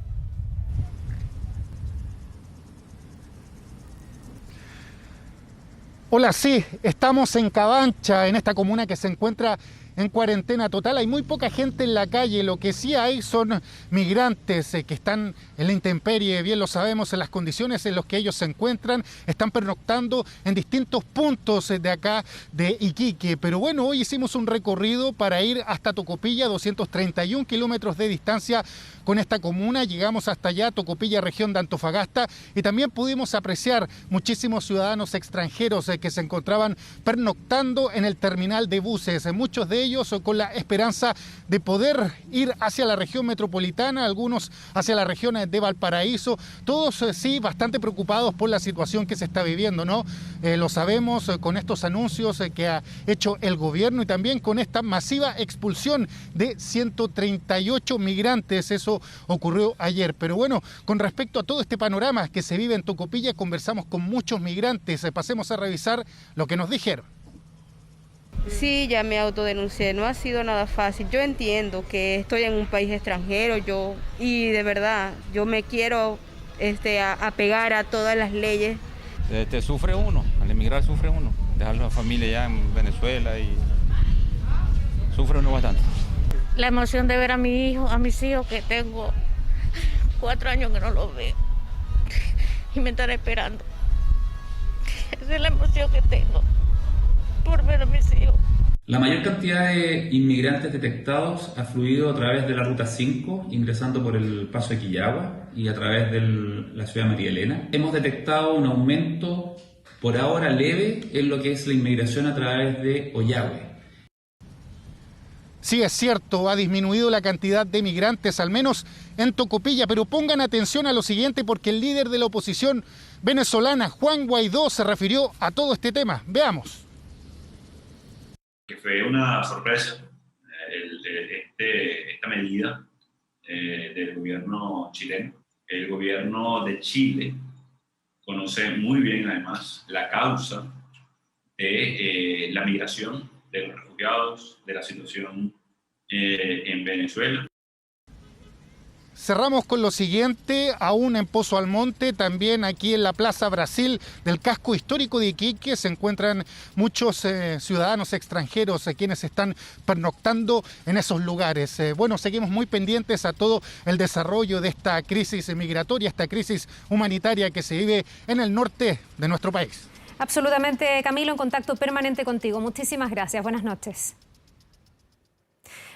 Hola, sí, estamos en Cabancha, en esta comuna que se encuentra en cuarentena total. Hay muy poca gente en la calle, lo que sí hay son migrantes que están en la intemperie, bien lo sabemos, en las condiciones en las que ellos se encuentran, están pernoctando en distintos puntos de acá de Iquique. Pero bueno, hoy hicimos un recorrido para ir hasta Tocopilla, 231 kilómetros de distancia con esta comuna. Llegamos hasta allá, Tocopilla, región de Antofagasta, y también pudimos apreciar muchísimos ciudadanos extranjeros que se encontraban pernoctando en el terminal de buses, muchos de ellos con la esperanza de poder ir hacia la región metropolitana, algunos hacia la región de Valparaíso, todos sí bastante preocupados por la situación que se está viviendo, ¿no? Lo sabemos con estos anuncios que ha hecho el gobierno y también con esta masiva expulsión de 138 migrantes. Eso ocurrió ayer. Pero bueno, con respecto a todo este panorama que se vive en Tocopilla, conversamos con muchos migrantes. Pasemos a revisar lo que nos dijeron. Sí, ya me autodenuncié, no ha sido nada fácil. Yo entiendo que estoy en un país extranjero, y de verdad, yo me quiero apegar a todas las leyes. Sufre uno, al emigrar sufre uno, dejar la familia ya en Venezuela y sufre uno bastante. La emoción de ver a mi hijo, a mis hijos, que tengo 4 años que no los veo y me están esperando. Esa es la emoción que tengo por ver a mis hijos. La mayor cantidad de inmigrantes detectados ha fluido a través de la Ruta 5, ingresando por el Paso de Quillagua y a través de la ciudad de María Elena. Hemos detectado un aumento por ahora leve en lo que es la inmigración a través de Ollagüe. Sí, es cierto, ha disminuido la cantidad de migrantes, al menos en Tocopilla, pero pongan atención a lo siguiente porque el líder de la oposición venezolana, Juan Guaidó, se refirió a todo este tema. Veamos. Que fue una sorpresa esta medida del gobierno chileno. El gobierno de Chile conoce muy bien además la causa de la migración de los refugiados, de la situación en Venezuela. Cerramos con lo siguiente, aún en Pozo Almonte, también aquí en la Plaza Brasil del casco histórico de Iquique se encuentran muchos ciudadanos extranjeros quienes están pernoctando en esos lugares. Bueno, seguimos muy pendientes a todo el desarrollo de esta crisis migratoria, esta crisis humanitaria que se vive en el norte de nuestro país. Absolutamente, Camilo, en contacto permanente contigo. Muchísimas gracias. Buenas noches.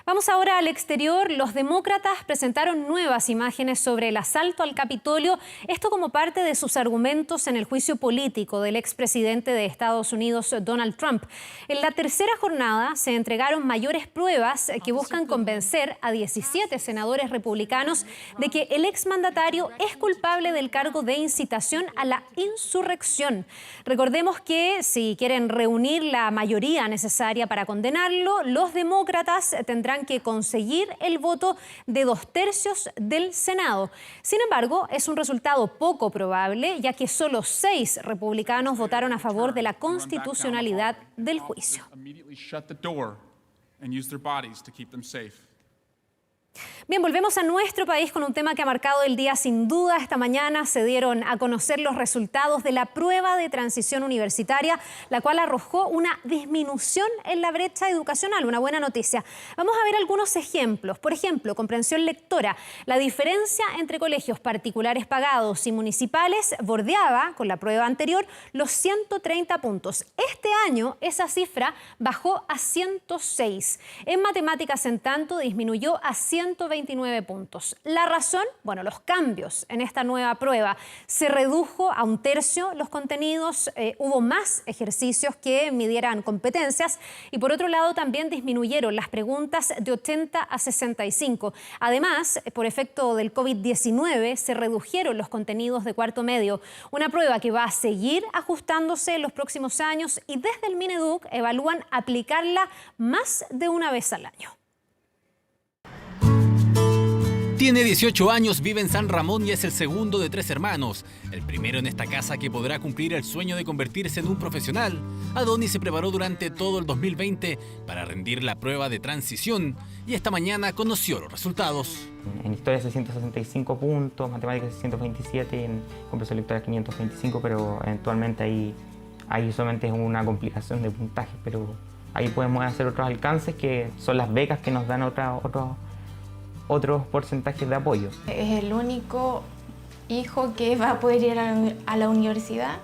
Vamos ahora al exterior. Los demócratas presentaron nuevas imágenes sobre el asalto al Capitolio, esto como parte de sus argumentos en el juicio político del expresidente de Estados Unidos, Donald Trump. En la tercera jornada se entregaron mayores pruebas que buscan convencer a 17 senadores republicanos de que el exmandatario es culpable del cargo de incitación a la insurrección. Recordemos que si quieren reunir la mayoría necesaria para condenarlo, los demócratas tendrán que conseguir el voto de 2/3 del Senado. Sin embargo, es un resultado poco probable, ya que solo 6 republicanos votaron a favor de la constitucionalidad del juicio. Bien, volvemos a nuestro país con un tema que ha marcado el día sin duda. Esta mañana se dieron a conocer los resultados de la prueba de transición universitaria, la cual arrojó una disminución en la brecha educacional. Una buena noticia. Vamos a ver algunos ejemplos. Por ejemplo, comprensión lectora. La diferencia entre colegios particulares pagados y municipales bordeaba, con la prueba anterior, los 130 puntos. Este año esa cifra bajó a 106. En matemáticas, en tanto, disminuyó a 129 puntos. La razón, bueno, los cambios en esta nueva prueba. Se redujo a un tercio los contenidos, hubo más ejercicios que midieran competencias y por otro lado también disminuyeron las preguntas de 80 a 65. Además, por efecto del COVID-19 se redujeron los contenidos de cuarto medio. Una prueba que va a seguir ajustándose en los próximos años y desde el Mineduc evalúan aplicarla más de una vez al año. Tiene 18 años, vive en San Ramón y es el segundo de 3 hermanos. El primero en esta casa que podrá cumplir el sueño de convertirse en un profesional. Adonis se preparó durante todo el 2020 para rendir la prueba de transición y esta mañana conoció los resultados. En historia 665 puntos, matemáticas 627 y en comprensión lectora 525, pero eventualmente ahí solamente es una complicación de puntaje, pero ahí podemos hacer otros alcances que son las becas que nos dan otros porcentajes de apoyo. Es el único hijo que va a poder ir a la universidad.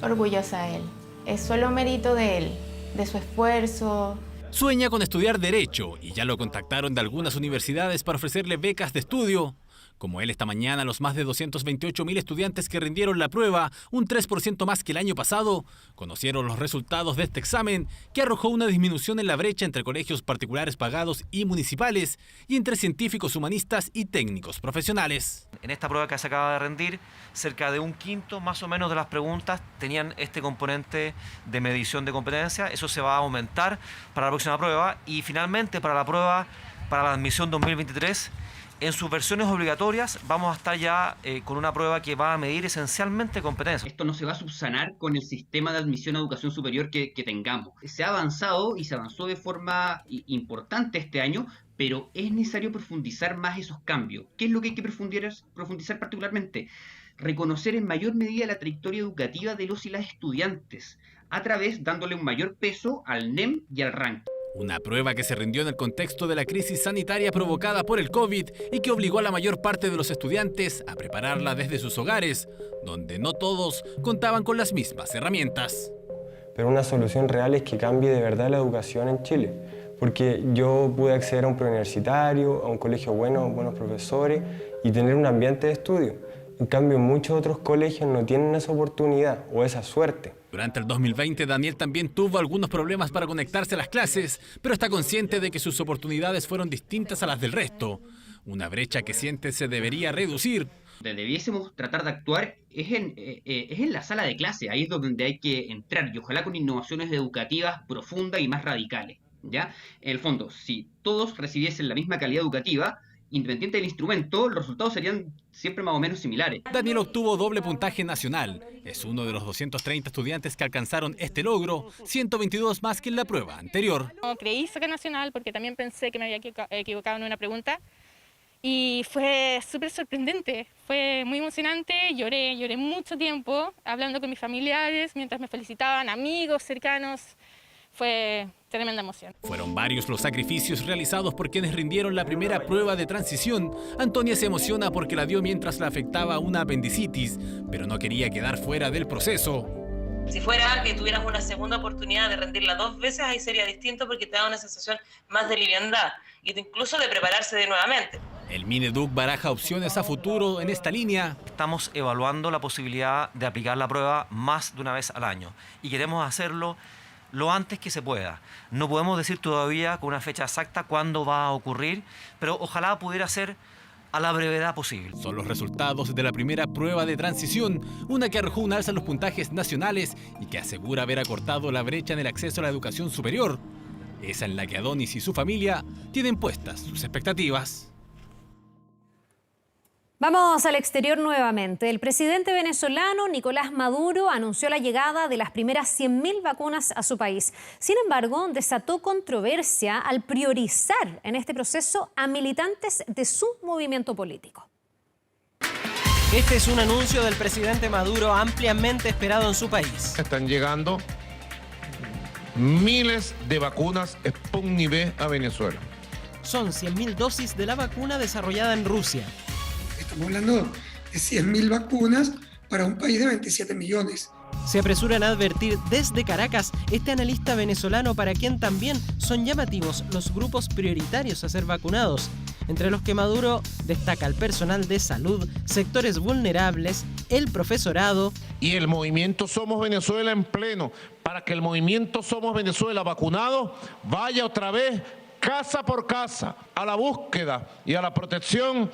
Orgullosa de él. Es solo mérito de él, de su esfuerzo. Sueña con estudiar Derecho y ya lo contactaron de algunas universidades para ofrecerle becas de estudio. Como él, esta mañana los más de 228.000 estudiantes que rindieron la prueba, un 3% más que el año pasado, conocieron los resultados de este examen que arrojó una disminución en la brecha entre colegios particulares pagados y municipales y entre científicos humanistas y técnicos profesionales. En esta prueba que se acaba de rendir, cerca de un quinto más o menos de las preguntas tenían este componente de medición de competencia. Eso se va a aumentar para la próxima prueba y finalmente para la prueba para la admisión 2023, en sus versiones obligatorias vamos a estar ya con una prueba que va a medir esencialmente competencias. Esto no se va a subsanar con el sistema de admisión a educación superior que tengamos. Se ha avanzado y se avanzó de forma importante este año, pero es necesario profundizar más esos cambios. ¿Qué es lo que hay que profundizar particularmente? Reconocer en mayor medida la trayectoria educativa de los y las estudiantes, a través dándole un mayor peso al NEM y al ranking. Una prueba que se rindió en el contexto de la crisis sanitaria provocada por el COVID y que obligó a la mayor parte de los estudiantes a prepararla desde sus hogares, donde no todos contaban con las mismas herramientas. Pero una solución real es que cambie de verdad la educación en Chile, porque yo pude acceder a un preuniversitario, a un colegio bueno, buenos profesores y tener un ambiente de estudio. En cambio, muchos otros colegios no tienen esa oportunidad o esa suerte. Durante el 2020, Daniel también tuvo algunos problemas para conectarse a las clases, pero está consciente de que sus oportunidades fueron distintas a las del resto. Una brecha que siente se debería reducir. Donde debiésemos tratar de actuar es en la sala de clase, ahí es donde hay que entrar y ojalá con innovaciones educativas profundas y más radicales, ¿ya? En el fondo, si todos recibiesen la misma calidad educativa, independiente del instrumento, los resultados serían siempre más o menos similares. Daniel obtuvo doble puntaje nacional. Es uno de los 230 estudiantes que alcanzaron este logro, 122 más que en la prueba anterior. No creí sacar nacional porque también pensé que me había equivocado en una pregunta y fue súper sorprendente, fue muy emocionante, lloré mucho tiempo hablando con mis familiares mientras me felicitaban, amigos cercanos. Fue tremenda emoción. Fueron varios los sacrificios realizados por quienes rindieron la primera prueba de transición. Antonia se emociona porque la dio mientras la afectaba una apendicitis, pero no quería quedar fuera del proceso. Si fuera que tuvieras una segunda oportunidad de rendirla 2 veces, ahí sería distinto porque te da una sensación más de liviandad y incluso de prepararse de nuevamente. El Mineduc baraja opciones a futuro en esta línea. Estamos evaluando la posibilidad de aplicar la prueba más de una vez al año y queremos hacerlo lo antes que se pueda. No podemos decir todavía con una fecha exacta cuándo va a ocurrir, pero ojalá pudiera ser a la brevedad posible. Son los resultados de la primera prueba de transición, una que arrojó un alza en los puntajes nacionales y que asegura haber acortado la brecha en el acceso a la educación superior, esa en la que Adonis y su familia tienen puestas sus expectativas. Vamos al exterior nuevamente. El presidente venezolano Nicolás Maduro anunció la llegada de las primeras 100.000 vacunas a su país. Sin embargo, desató controversia al priorizar en este proceso a militantes de su movimiento político. Este es un anuncio del presidente Maduro ampliamente esperado en su país. Están llegando miles de vacunas Sputnik V a Venezuela. Son 100.000 dosis de la vacuna desarrollada en Rusia. Estamos hablando de 100.000 vacunas para un país de 27 millones. Se apresuran a advertir desde Caracas este analista venezolano para quien también son llamativos los grupos prioritarios a ser vacunados, entre los que Maduro destaca al personal de salud, sectores vulnerables, el profesorado y el movimiento Somos Venezuela en pleno, para que el movimiento Somos Venezuela vacunado vaya otra vez casa por casa a la búsqueda y a la protección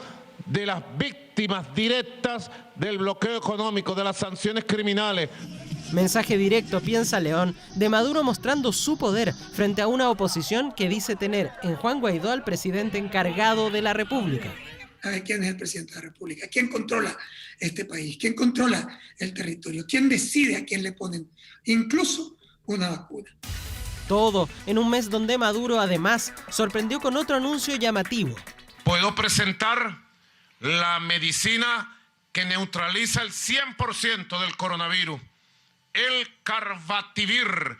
de las víctimas directas del bloqueo económico, de las sanciones criminales. Mensaje directo, piensa León, de Maduro mostrando su poder frente a una oposición que dice tener en Juan Guaidó al presidente encargado de la República. A ver, ¿quién es el presidente de la República? ¿Quién controla este país? ¿Quién controla el territorio? ¿Quién decide a quién le ponen incluso una vacuna? Todo en un mes donde Maduro además sorprendió con otro anuncio llamativo. Puedo presentar la medicina que neutraliza el 100% del coronavirus, el Carbativir,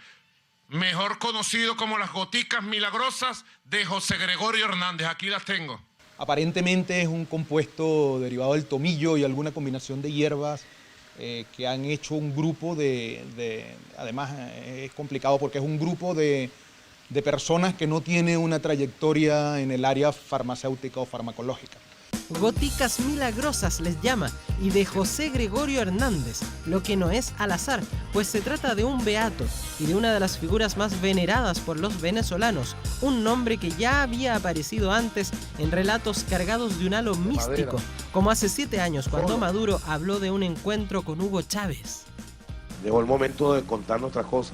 mejor conocido como las goticas milagrosas de José Gregorio Hernández. Aquí las tengo. Aparentemente es un compuesto derivado del tomillo y alguna combinación de hierbas que han hecho un grupo además es complicado porque es un grupo de personas que no tiene una trayectoria en el área farmacéutica o farmacológica. Goticas milagrosas les llama, y de José Gregorio Hernández, lo que no es al azar, pues se trata de un beato y de una de las figuras más veneradas por los venezolanos, un nombre que ya había aparecido antes en relatos cargados de un halo místico, como hace 7 años cuando Maduro habló de un encuentro con Hugo Chávez. Llegó el momento de contar nuestras cosas.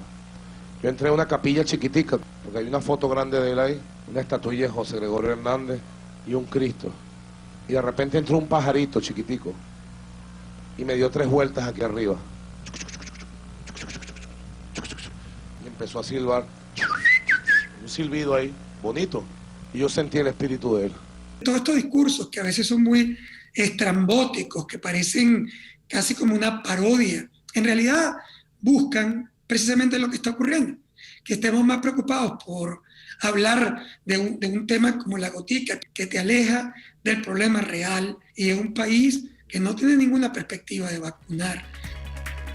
Yo entré a una capilla chiquitica, porque hay una foto grande de él ahí, una estatuilla de José Gregorio Hernández y un Cristo. Y de repente entró un pajarito chiquitico y me dio 3 vueltas aquí arriba. Y empezó a silbar. Un silbido ahí, bonito. Y yo sentí el espíritu de él. Todos estos discursos que a veces son muy estrambóticos, que parecen casi como una parodia, en realidad buscan precisamente lo que está ocurriendo. Que estemos más preocupados por hablar de un tema como la gotica, que te aleja del problema real, y es un país que no tiene ninguna perspectiva de vacunar.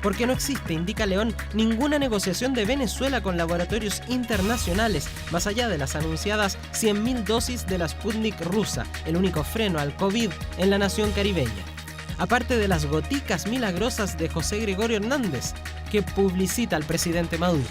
Porque no existe, indica León, ninguna negociación de Venezuela con laboratorios internacionales, más allá de las anunciadas 100.000 dosis de la Sputnik rusa, el único freno al COVID en la nación caribeña. Aparte de las goticas milagrosas de José Gregorio Hernández, que publicita al presidente Maduro.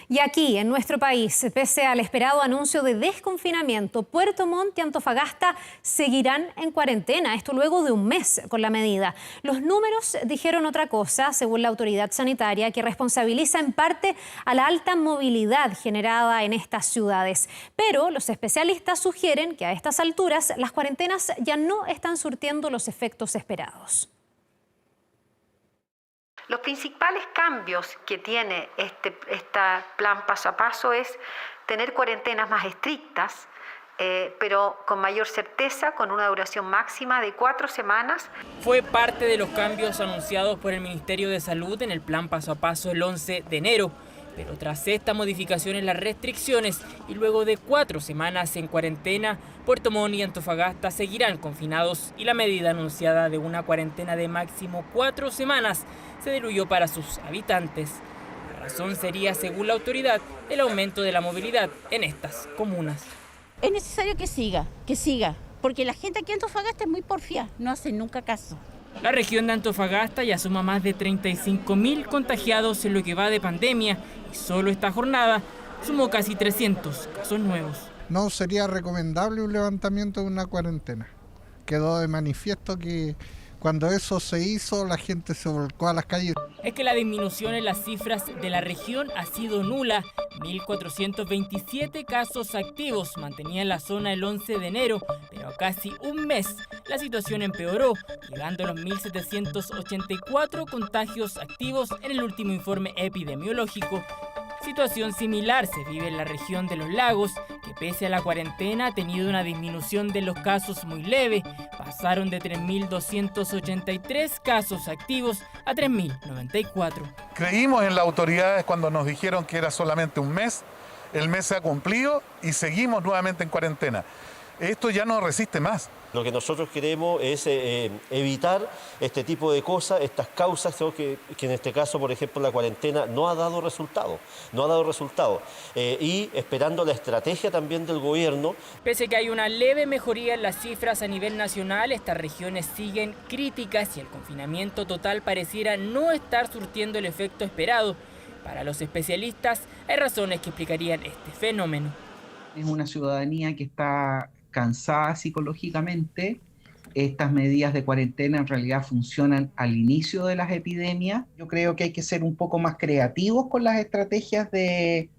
Y aquí, en nuestro país, pese al esperado anuncio de desconfinamiento, Puerto Montt y Antofagasta seguirán en cuarentena, esto luego de un mes con la medida. Los números dijeron otra cosa, según la autoridad sanitaria, que responsabiliza en parte a la alta movilidad generada en estas ciudades. Pero los especialistas sugieren que a estas alturas las cuarentenas ya no están surtiendo los efectos esperados. Los principales cambios que tiene este plan paso a paso es tener cuarentenas más estrictas, pero con mayor certeza, con una duración máxima de 4 semanas. Fue parte de los cambios anunciados por el Ministerio de Salud en el plan paso a paso el 11 de enero. Pero tras esta modificación en las restricciones y luego de 4 semanas en cuarentena, Puerto Montt y Antofagasta seguirán confinados y la medida anunciada de una cuarentena de máximo 4 semanas se diluyó para sus habitantes. La razón sería, según la autoridad, el aumento de la movilidad en estas comunas. Es necesario que siga, porque la gente aquí en Antofagasta es muy porfía, no hace nunca caso. La región de Antofagasta ya suma más de 35.000 contagiados en lo que va de pandemia y solo esta jornada sumó casi 300 casos nuevos. No sería recomendable un levantamiento de una cuarentena. Quedó de manifiesto que Cuando eso se hizo, la gente se volcó a las calles. Es que la disminución en las cifras de la región ha sido nula. 1.427 casos activos mantenía en la zona el 11 de enero, pero a casi un mes la situación empeoró, llegando a los 1.784 contagios activos en el último informe epidemiológico. Situación similar se vive en la región de los lagos, que pese a la cuarentena ha tenido una disminución de los casos muy leve. Pasaron de 3.283 casos activos a 3.094. Creímos en las autoridades cuando nos dijeron que era solamente un mes. El mes se ha cumplido y seguimos nuevamente en cuarentena. Esto ya no resiste más. Lo que nosotros queremos es evitar este tipo de cosas, estas causas que en este caso, por ejemplo, la cuarentena no ha dado resultado, y esperando la estrategia también del gobierno. Pese a que hay una leve mejoría en las cifras a nivel nacional, estas regiones siguen críticas y el confinamiento total pareciera no estar surtiendo el efecto esperado. Para los especialistas, hay razones que explicarían este fenómeno. Es una ciudadanía que está cansada psicológicamente. Estas medidas de cuarentena en realidad funcionan al inicio de las epidemias. Yo creo que hay que ser un poco más creativos con las estrategias de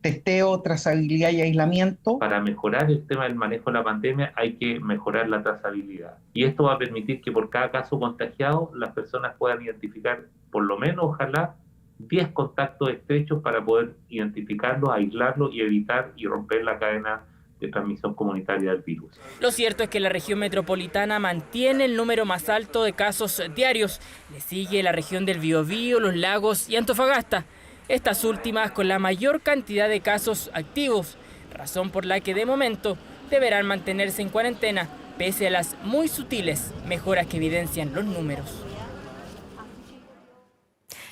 testeo, trazabilidad y aislamiento. Para mejorar el tema del manejo de la pandemia hay que mejorar la trazabilidad. Y esto va a permitir que por cada caso contagiado las personas puedan identificar por lo menos, ojalá, 10 contactos estrechos para poder identificarlos, aislarlos y evitar y romper la cadena de transmisión comunitaria del virus. Lo cierto es que la región metropolitana mantiene el número más alto de casos diarios. Le sigue la región del Biobío, Los Lagos y Antofagasta. Estas últimas con la mayor cantidad de casos activos, razón por la que de momento deberán mantenerse en cuarentena, pese a las muy sutiles mejoras que evidencian los números.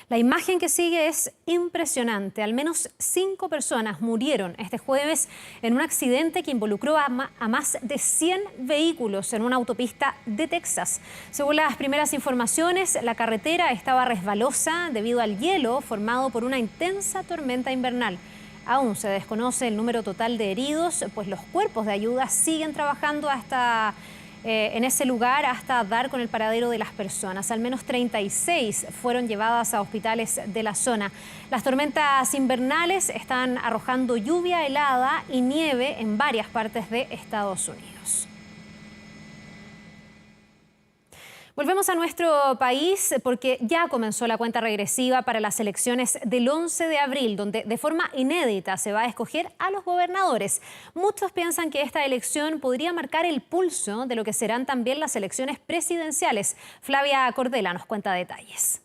La imagen que sigue es impresionante. Al menos 5 personas murieron este jueves en un accidente que involucró a más de 100 vehículos en una autopista de Texas. Según las primeras informaciones, la carretera estaba resbalosa debido al hielo formado por una intensa tormenta invernal. Aún se desconoce el número total de heridos, pues los cuerpos de ayuda siguen trabajando en ese lugar hasta dar con el paradero de las personas. Al menos 36 fueron llevadas a hospitales de la zona. Las tormentas invernales están arrojando lluvia helada y nieve en varias partes de Estados Unidos. Volvemos a nuestro país porque ya comenzó la cuenta regresiva para las elecciones del 11 de abril, donde de forma inédita se va a escoger a los gobernadores. Muchos piensan que esta elección podría marcar el pulso de lo que serán también las elecciones presidenciales. Flavia Cordela nos cuenta detalles.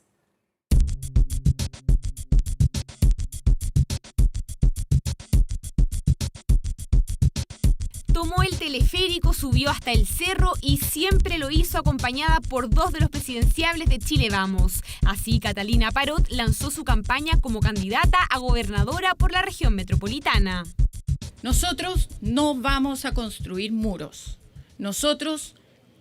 Tomó el teleférico, subió hasta el cerro y siempre lo hizo acompañada por 2 de los presidenciables de Chile Vamos. Así, Catalina Parot lanzó su campaña como candidata a gobernadora por la región metropolitana. Nosotros no vamos a construir muros. Nosotros,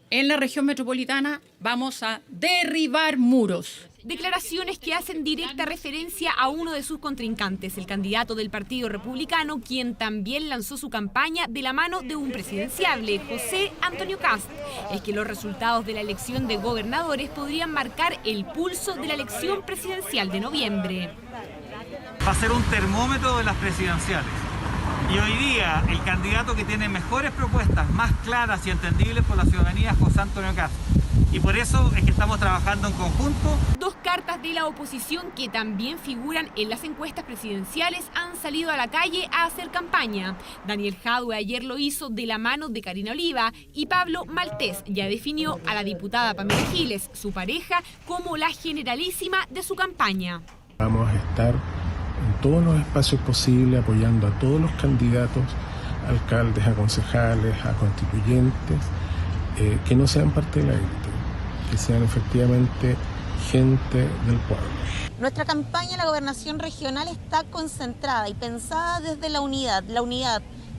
en la región metropolitana, vamos a derribar muros. Declaraciones que hacen directa referencia a uno de sus contrincantes, el candidato del Partido Republicano, quien también lanzó su campaña de la mano de un presidenciable, José Antonio Kast. Es que los resultados de la elección de gobernadores podrían marcar el pulso de la elección presidencial de noviembre. Va a ser un termómetro de las presidenciales. Y hoy día el candidato que tiene mejores propuestas, más claras y entendibles por la ciudadanía es José Antonio Kast. Y por eso es que estamos trabajando en conjunto. 2 cartas de la oposición que también figuran en las encuestas presidenciales han salido a la calle a hacer campaña. Daniel Jadue ayer lo hizo de la mano de Karina Oliva y Pablo Maltés ya definió a la diputada Pamela Giles, su pareja, como la generalísima de su campaña. Vamos a estar en todos los espacios posibles apoyando a todos los candidatos, alcaldes, a concejales, a constituyentes, que no sean parte de la élite, que sean efectivamente gente del pueblo. Nuestra campaña en la gobernación regional está concentrada y pensada desde la unidad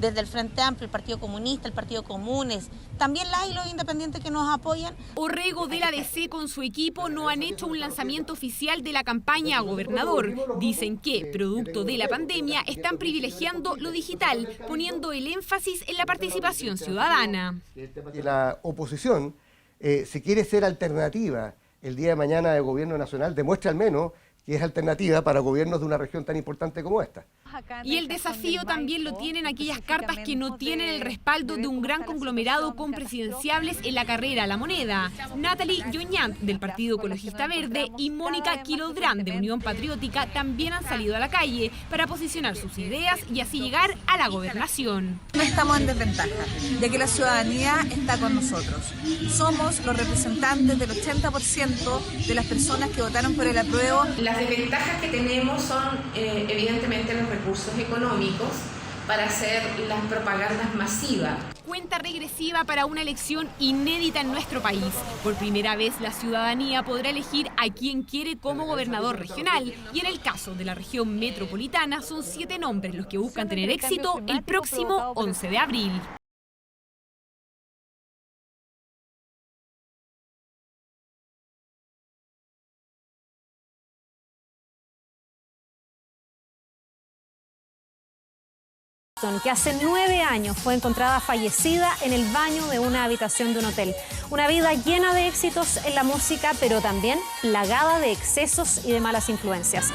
desde el Frente Amplio, el Partido Comunista, el Partido Comunes, también las y los independientes que nos apoyan. Orrego de la DC con su equipo no han hecho un lanzamiento oficial de la campaña a gobernador. Dicen que, producto de la pandemia, están privilegiando lo digital, poniendo el énfasis en la participación ciudadana. La oposición si quiere ser alternativa el día de mañana de gobierno nacional, demuestre al menos que es alternativa para gobiernos de una región tan importante como esta. Y el desafío también lo tienen aquellas cartas que no tienen el respaldo de un gran conglomerado con presidenciables en la carrera a la moneda. Natalie Joñant, del Partido Ecologista Verde, y Mónica Quilodrán, de Unión Patriótica, también han salido a la calle para posicionar sus ideas y así llegar a la gobernación. No estamos en desventaja, ya que la ciudadanía está con nosotros. Somos los representantes del 80% de las personas que votaron por el apruebo. Las desventajas que tenemos son evidentemente los recursos económicos para hacer las propagandas masivas. Cuenta regresiva para una elección inédita en nuestro país. Por primera vez la ciudadanía podrá elegir a quien quiere como gobernador regional y en el caso de la región metropolitana son 7 nombres los que buscan tener éxito el próximo 11 de abril. Que hace 9 años fue encontrada fallecida en el baño de una habitación de un hotel. Una vida llena de éxitos en la música, pero también plagada de excesos y de malas influencias.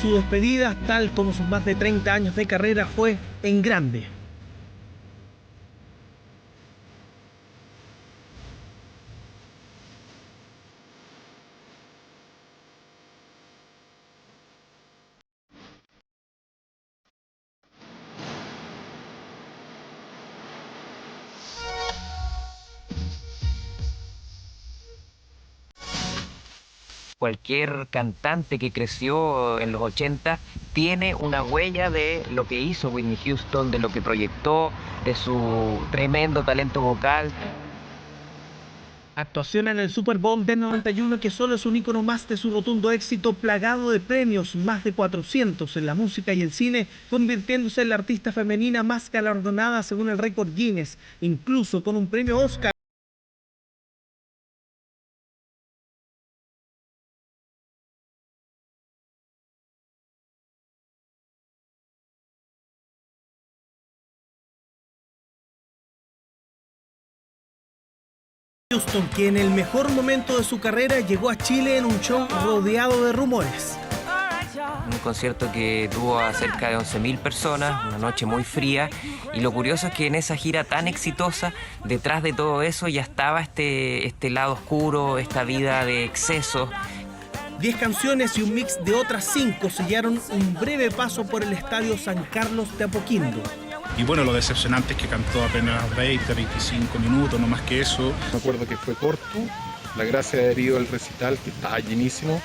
Su despedida, tal como sus más de 30 años de carrera, fue en grande. Cualquier cantante que creció en los 80 tiene una huella de lo que hizo Whitney Houston, de lo que proyectó, de su tremendo talento vocal. Actuación en el Super Bowl del 91 que solo es un ícono más de su rotundo éxito, plagado de premios, más de 400 en la música y el cine, convirtiéndose en la artista femenina más galardonada según el récord Guinness, incluso con un premio Oscar. Houston, que en el mejor momento de su carrera llegó a Chile en un show rodeado de rumores. Un concierto que tuvo a cerca de 11.000 personas, una noche muy fría, y lo curioso es que en esa gira tan exitosa, detrás de todo eso ya estaba este lado oscuro, esta vida de excesos. 10 canciones y un mix de otras 5 sellaron un breve paso por el estadio San Carlos de Apoquindo. Y bueno, lo decepcionante es que cantó apenas 20, 25 minutos, no más que eso. Me acuerdo que fue corto, la gracia de haber ido al recital, que estaba llenísimo,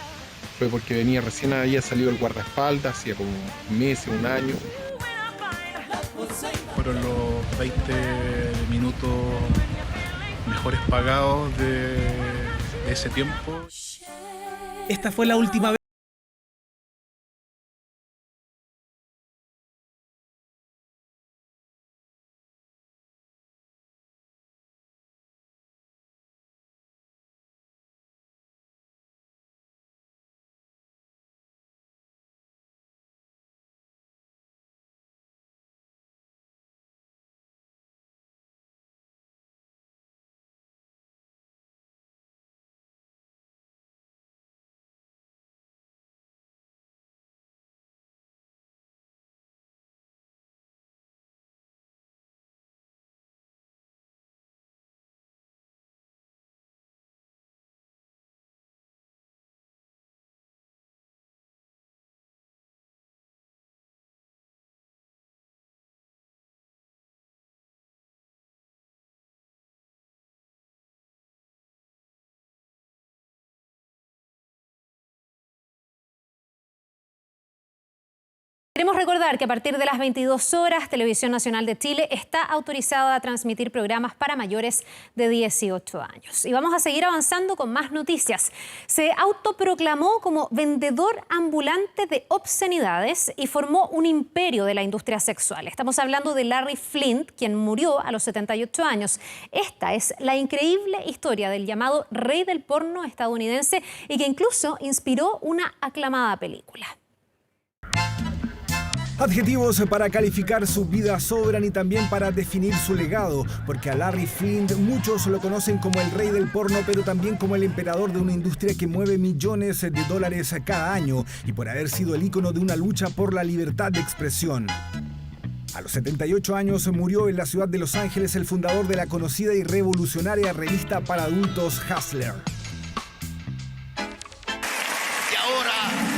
fue porque recién había salido el guardaespaldas, hacía como meses, un año. Fueron los 20 minutos mejores pagados de ese tiempo. Esta fue la última vez Queremos recordar que a partir de las 22 horas, Televisión Nacional de Chile está autorizada a transmitir programas para mayores de 18 años. Y vamos a seguir avanzando con más noticias. Se autoproclamó como vendedor ambulante de obscenidades y formó un imperio de la industria sexual. Estamos hablando de Larry Flynt, quien murió a los 78 años. Esta es la increíble historia del llamado rey del porno estadounidense y que incluso inspiró una aclamada película. Adjetivos para calificar su vida sobran y también para definir su legado, porque a Larry Flynt muchos lo conocen como el rey del porno, pero también como el emperador de una industria que mueve millones de dólares cada año y por haber sido el ícono de una lucha por la libertad de expresión. A los 78 años murió en la ciudad de Los Ángeles el fundador de la conocida y revolucionaria revista para adultos Hustler.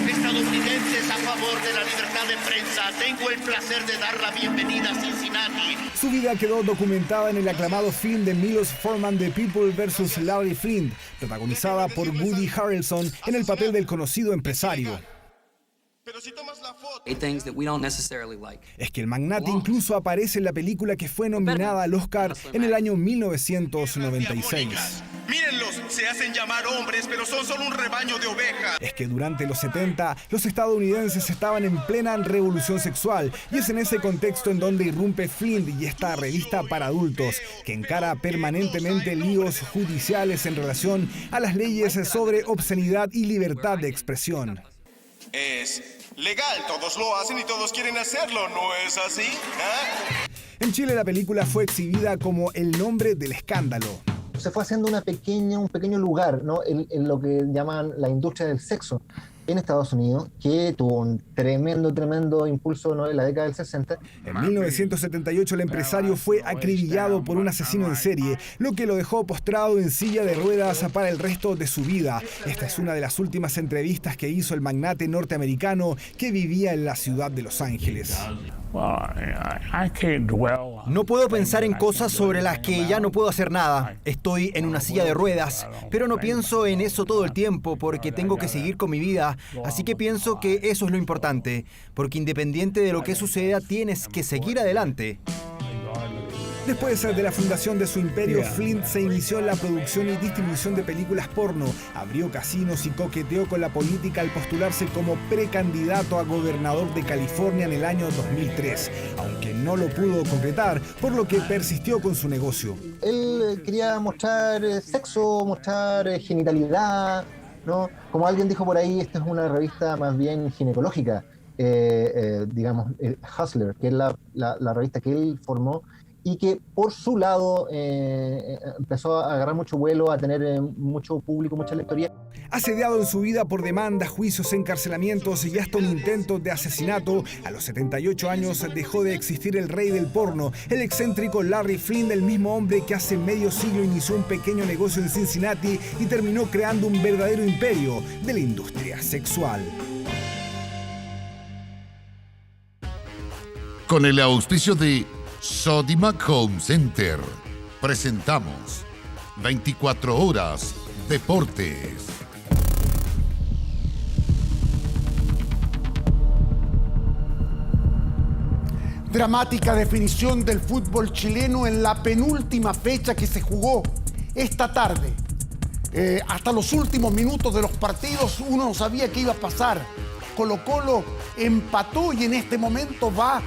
Estadounidenses a favor de la libertad de prensa, tengo el placer de dar la bienvenida a Cincinnati. Su vida quedó documentada en el aclamado film de Milos Forman The People vs. Larry Flynt, protagonizada por Woody Harrelson en el papel del conocido empresario. Es que el magnate incluso aparece en la película que fue nominada al Oscar en el año 1996. Mírenlos, se hacen llamar hombres, pero son solo un rebaño de ovejas. Es que durante los 70, los estadounidenses estaban en plena revolución sexual y es en ese contexto en donde irrumpe Flynt y esta revista para adultos que encara permanentemente líos judiciales en relación a las leyes sobre obscenidad y libertad de expresión. Es legal, todos lo hacen y todos quieren hacerlo, ¿no es así? En Chile la película fue exhibida como El nombre del escándalo. Se fue haciendo un pequeño lugar, ¿no? en lo que llaman la industria del sexo en Estados Unidos, que tuvo un tremendo impulso, ¿no? en la década del 60. En 1978 el empresario fue acribillado por un asesino en serie, lo que lo dejó postrado en silla de ruedas para el resto de su vida. Esta es una de las últimas entrevistas que hizo el magnate norteamericano que vivía en la ciudad de Los Ángeles. No puedo pensar en cosas sobre las que ya no puedo hacer nada. Estoy en una silla de ruedas, pero no pienso en eso todo el tiempo porque tengo que seguir con mi vida. Así que pienso que eso es lo importante, porque independiente de lo que suceda, tienes que seguir adelante. Después de la fundación de su imperio, Flynt se inició en la producción y distribución de películas porno, abrió casinos y coqueteó con la política al postularse como precandidato a gobernador de California en el año 2003, aunque no lo pudo concretar, por lo que persistió con su negocio. Él quería mostrar sexo, mostrar genitalidad, ¿no? Como alguien dijo por ahí, esta es una revista más bien ginecológica, digamos, Hustler, que es la revista que él formó, y que por su lado empezó a agarrar mucho vuelo, a tener mucho público, mucha lectoría. Asediado en su vida por demandas, juicios, encarcelamientos y hasta un intento de asesinato, a los 78 años dejó de existir el rey del porno, el excéntrico Larry Flynt, el mismo hombre que hace medio siglo inició un pequeño negocio en Cincinnati y terminó creando un verdadero imperio de la industria sexual. Con el auspicio de Sodimac Home Center, presentamos 24 Horas Deportes. Dramática definición del fútbol chileno en la penúltima fecha que se jugó esta tarde. Hasta los últimos minutos de los partidos uno no sabía qué iba a pasar. Colo-Colo empató y en este momento va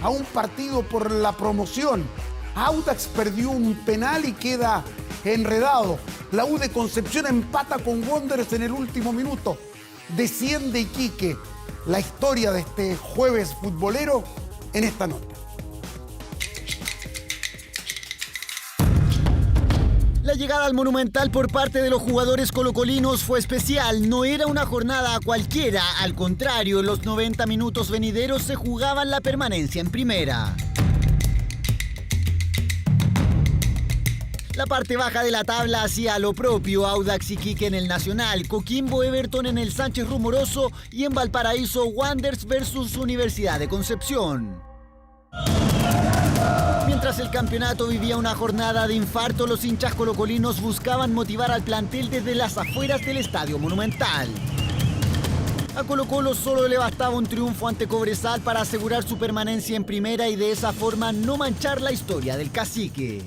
a un partido por la promoción. Audax perdió un penal y queda enredado. La U de Concepción empata con Wanderers en el último minuto. Desciende Iquique. La historia de este jueves futbolero en esta nota. La llegada al Monumental por parte de los jugadores colocolinos fue especial. No era una jornada cualquiera. Al contrario, los 90 minutos venideros se jugaban la permanencia en primera. La parte baja de la tabla hacía lo propio. Audax Iquique en el Nacional, Coquimbo Everton en el Sánchez Rumoroso y en Valparaíso Wanderers versus Universidad de Concepción. Mientras el campeonato vivía una jornada de infarto, los hinchas colocolinos buscaban motivar al plantel desde las afueras del Estadio Monumental. A Colo-Colo solo le bastaba un triunfo ante Cobresal para asegurar su permanencia en primera y de esa forma no manchar la historia del cacique.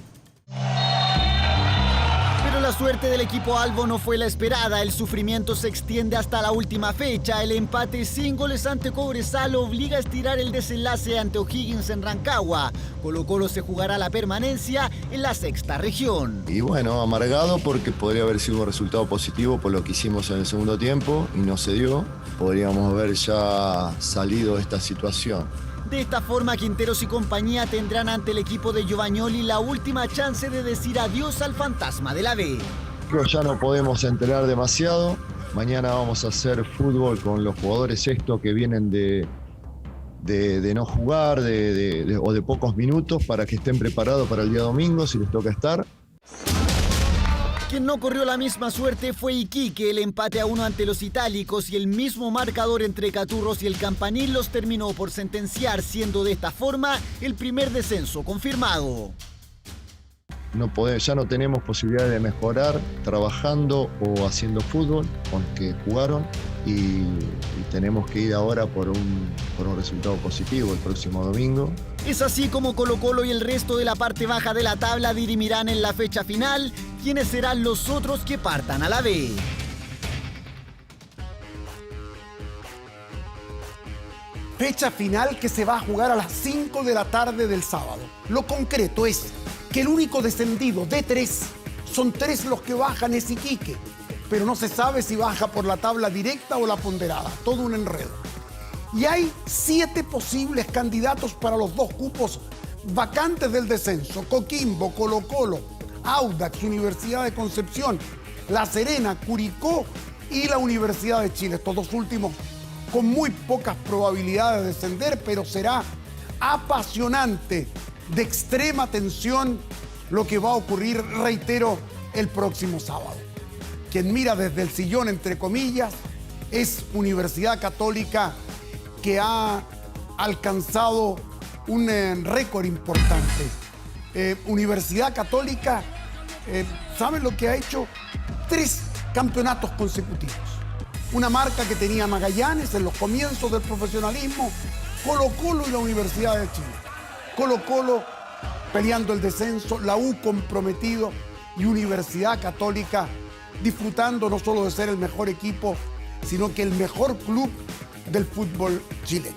Pero la suerte del equipo albo no fue la esperada. El sufrimiento se extiende hasta la última fecha. El empate sin goles ante Cobresal obliga a estirar el desenlace ante O'Higgins en Rancagua. Colo-Colo se jugará la permanencia en la sexta región. Y bueno, amargado porque podría haber sido un resultado positivo por lo que hicimos en el segundo tiempo y no se dio. Podríamos haber ya salido de esta situación. De esta forma, Quinteros y compañía tendrán ante el equipo de Giovagnoli la última chance de decir adiós al fantasma de la B. Creo ya no podemos entrenar demasiado. Mañana vamos a hacer fútbol con los jugadores estos que vienen de no jugar o de pocos minutos para que estén preparados para el día domingo si les toca estar. Quien no corrió la misma suerte fue Iquique. El empate a 1 ante los itálicos y el mismo marcador entre Caturros y el Campanil los terminó por sentenciar, siendo de esta forma el primer descenso confirmado. Ya no tenemos posibilidad de mejorar trabajando o haciendo fútbol con los que jugaron y tenemos que ir ahora por un resultado positivo el próximo domingo. Es así como Colo-Colo y el resto de la parte baja de la tabla dirimirán en la fecha final quiénes serán los otros que partan a la B. Fecha final que se va a jugar a las 5 de la tarde del sábado. Lo concreto es que el único descendido de 3, son 3 los que bajan, es Iquique, pero no se sabe si baja por la tabla directa o la ponderada, todo un enredo. Y hay 7 posibles candidatos para los 2 cupos vacantes del descenso: Coquimbo, Colo-Colo, Audax, Universidad de Concepción, La Serena, Curicó y la Universidad de Chile. Estos 2 últimos con muy pocas probabilidades de descender, pero será apasionante, de extrema tensión, lo que va a ocurrir, reitero, el próximo sábado. Quien mira desde el sillón, entre comillas, es Universidad Católica, que ha alcanzado un récord importante. Universidad Católica, ¿saben lo que ha hecho? 3 campeonatos consecutivos. Una marca que tenía Magallanes en los comienzos del profesionalismo, Colo-Colo y la Universidad de Chile. Colo-Colo peleando el descenso, la U comprometido y Universidad Católica disfrutando no solo de ser el mejor equipo, sino que el mejor club del fútbol chileno.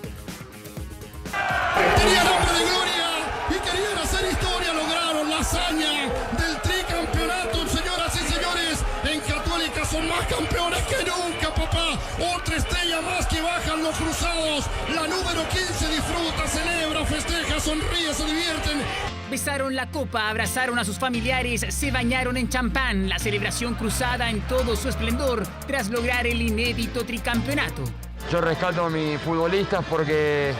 Querían hambre de gloria y querían hacer historia, lograron la hazaña del tricampeonato, señoras y señores. En Católica son más campeones que nunca, papá. Otra estrella más que bajan los cruzados. La número 15 disfruta, celebra, festeja, sonríe, se divierten. Besaron la copa, abrazaron a sus familiares, se bañaron en champán. La celebración cruzada en todo su esplendor tras lograr el inédito tricampeonato. Yo rescato a mis futbolistas porque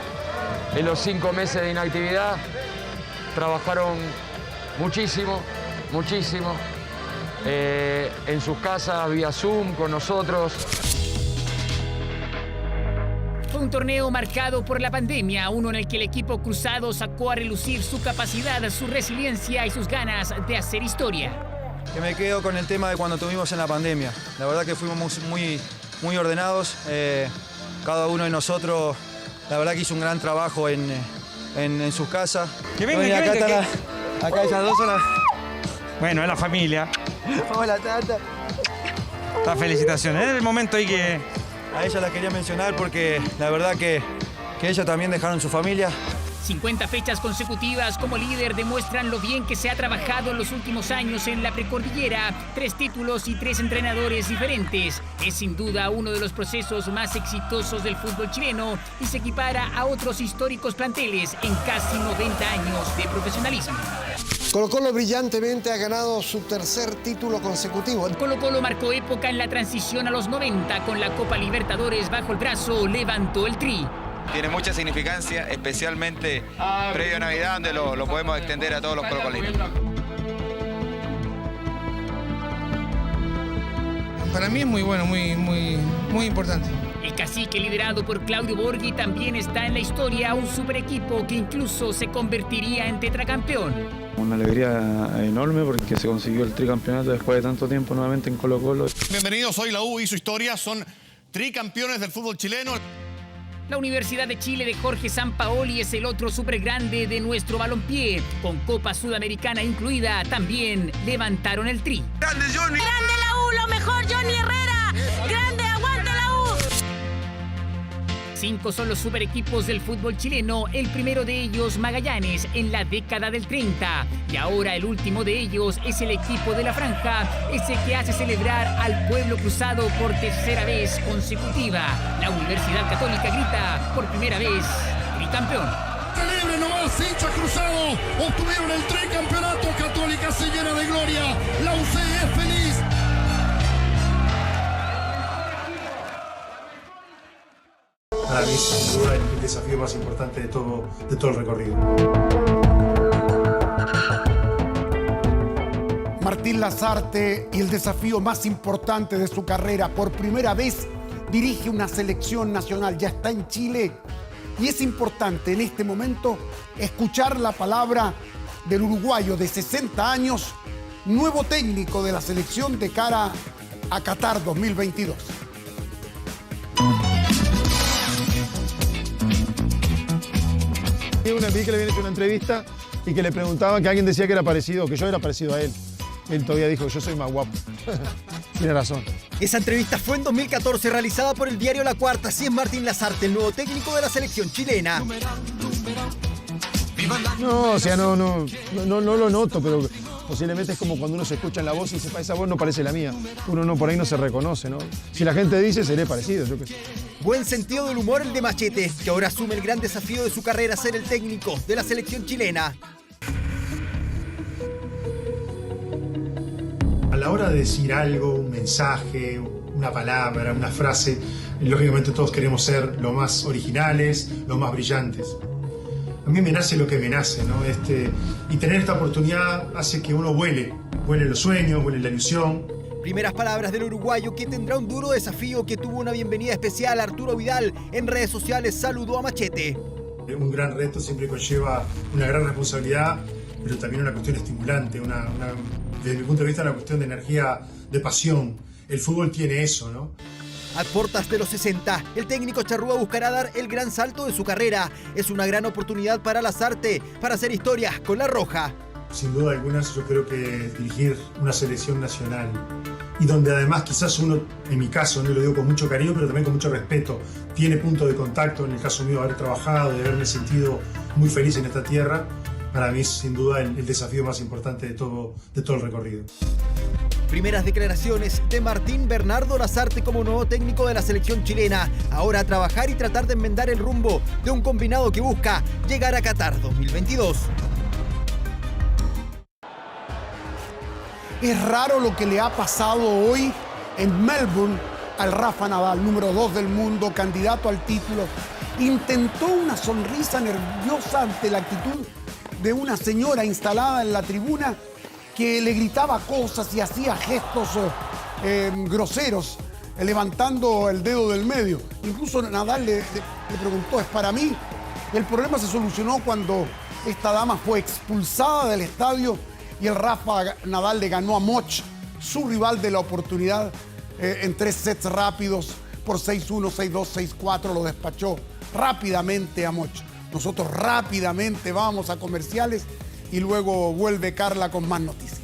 en los 5 meses de inactividad trabajaron muchísimo, muchísimo. En sus casas, vía Zoom, con nosotros. Fue un torneo marcado por la pandemia, uno en el que el equipo cruzado sacó a relucir su capacidad, su resiliencia y sus ganas de hacer historia. Que me quedo con el tema de cuando tuvimos en la pandemia. La verdad que fuimos muy ordenados. Cada uno de nosotros, la verdad que hizo un gran trabajo en sus casas. Que venga, acá esas 2 son las... Bueno, es la familia. Hola, Tata. Las felicitaciones. Es el momento ahí que... A ella la quería mencionar porque la verdad que ellos también dejaron su familia. 50 fechas consecutivas como líder demuestran lo bien que se ha trabajado en los últimos años en la precordillera. 3 títulos y 3 entrenadores diferentes. Es sin duda uno de los procesos más exitosos del fútbol chileno y se equipara a otros históricos planteles en casi 90 años de profesionalismo. Colo-Colo brillantemente ha ganado su 3er título consecutivo. Colo-Colo marcó época en la transición a los 90 con la Copa Libertadores bajo el brazo, levantó el tri. Tiene mucha significancia, especialmente previo a Navidad, donde lo podemos extender a todos los colocolinos. Para mí es muy bueno, muy importante. El cacique, liderado por Claudio Borghi, también está en la historia, un super equipo que incluso se convertiría en tetracampeón. Una alegría enorme porque se consiguió el tricampeonato después de tanto tiempo nuevamente en Colo-Colo. Bienvenidos, hoy la U hizo historia, son tricampeones del fútbol chileno. La Universidad de Chile de Jorge Sampaoli es el otro súper grande de nuestro balompié. Con Copa Sudamericana incluida, también levantaron el tri. ¡Grande Johnny! ¡Grande la U! ¡Lo mejor Johnny Herrera! ¡Grande, aguante la U! 5 son los super equipos del fútbol chileno, el primero de ellos Magallanes en la década del 30. Y ahora el último de ellos es el equipo de la Franja, ese que hace celebrar al pueblo cruzado por tercera vez consecutiva. La Universidad Católica grita por primera vez tricampeón. Celebre nomás, hincha cruzado, obtuvieron el tricampeonato. Católica se llena de gloria, la UC es feliz. Para mí, sin duda, el desafío más importante de todo el recorrido. Martín Lasarte, y el desafío más importante de su carrera. Por primera vez dirige una selección nacional, ya está en Chile. Y es importante en este momento escuchar la palabra del uruguayo de 60 años, nuevo técnico de la selección de cara a Qatar 2022. Vi que le habían hecho una entrevista y que le preguntaban que alguien decía que era parecido, que yo era parecido a él. Él todavía dijo, yo soy más guapo. Tiene razón. Esa entrevista fue en 2014 realizada por el diario La Cuarta. Así es Martín Lasarte, el nuevo técnico de la selección chilena. No, o sea, no lo noto, pero posiblemente es como cuando uno se escucha en la voz y dice, esa voz no parece la mía. Uno por ahí no se reconoce, ¿no? Si la gente dice, seré parecido, yo qué sé. Buen sentido del humor el de Machete, que ahora asume el gran desafío de su carrera, ser el técnico de la selección chilena. A la hora de decir algo, un mensaje, una palabra, una frase, lógicamente todos queremos ser lo más originales, lo más brillantes. A mí me nace lo que me nace, ¿no? Y tener esta oportunidad hace que uno vuele los sueños, vuele la ilusión. Primeras palabras del uruguayo, que tendrá un duro desafío, que tuvo una bienvenida especial. Arturo Vidal en redes sociales saludó a Machete. Un gran reto siempre conlleva una gran responsabilidad, pero también una cuestión estimulante, desde mi punto de vista una cuestión de energía, de pasión. El fútbol tiene eso, ¿no? A puertas de los 60, el técnico charrúa buscará dar el gran salto de su carrera. Es una gran oportunidad para Lasarte, para hacer historia con la Roja. Sin duda alguna, yo creo que dirigir una selección nacional, y donde además quizás uno, en mi caso, no lo digo con mucho cariño, pero también con mucho respeto, tiene punto de contacto, en el caso mío de haber trabajado, de haberme sentido muy feliz en esta tierra, para mí es sin duda el desafío más importante de todo el recorrido. Primeras declaraciones de Martín Bernardo Lasarte como nuevo técnico de la selección chilena. Ahora a trabajar y tratar de enmendar el rumbo de un combinado que busca llegar a Qatar 2022. Es raro lo que le ha pasado hoy en Melbourne al Rafa Nadal, número 2 del mundo, candidato al título. Intentó una sonrisa nerviosa ante la actitud de una señora instalada en la tribuna que le gritaba cosas y hacía gestos groseros, levantando el dedo del medio. Incluso Nadal le preguntó, ¿es para mí? El problema se solucionó cuando esta dama fue expulsada del estadio y el Rafa Nadal le ganó a Moch, su rival de la oportunidad, en 3 sets rápidos por 6-1, 6-2, 6-4. Lo despachó rápidamente a Moch. Nosotros rápidamente vamos a comerciales y luego vuelve Carla con más noticias.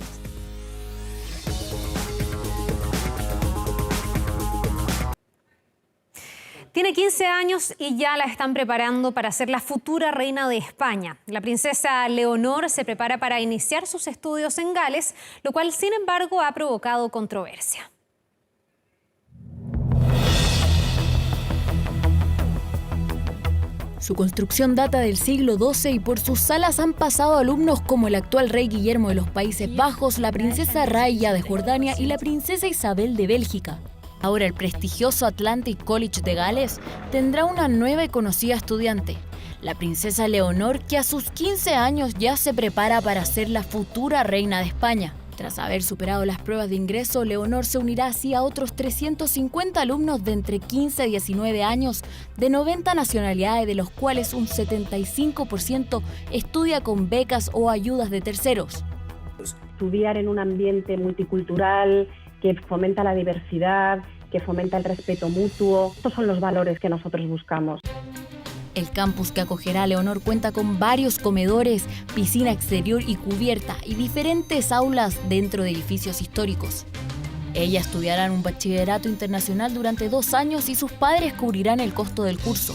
Tiene 15 años y ya la están preparando para ser la futura reina de España. La princesa Leonor se prepara para iniciar sus estudios en Gales, lo cual, sin embargo, ha provocado controversia. Su construcción data del siglo XII y por sus salas han pasado alumnos como el actual rey Guillermo de los Países Bajos, la princesa Raya de Jordania y la princesa Isabel de Bélgica. Ahora el prestigioso Atlantic College de Gales tendrá una nueva y conocida estudiante, la princesa Leonor, que a sus 15 años ya se prepara para ser la futura reina de España. Tras haber superado las pruebas de ingreso, Leonor se unirá así a otros 350 alumnos de entre 15 y 19 años de 90 nacionalidades, de los cuales un 75% estudia con becas o ayudas de terceros. Estudiar en un ambiente multicultural que fomenta la diversidad, que fomenta el respeto mutuo. Estos son los valores que nosotros buscamos. El campus que acogerá a Leonor cuenta con varios comedores, piscina exterior y cubierta y diferentes aulas dentro de edificios históricos. Ella estudiará en un bachillerato internacional durante 2 años y sus padres cubrirán el costo del curso.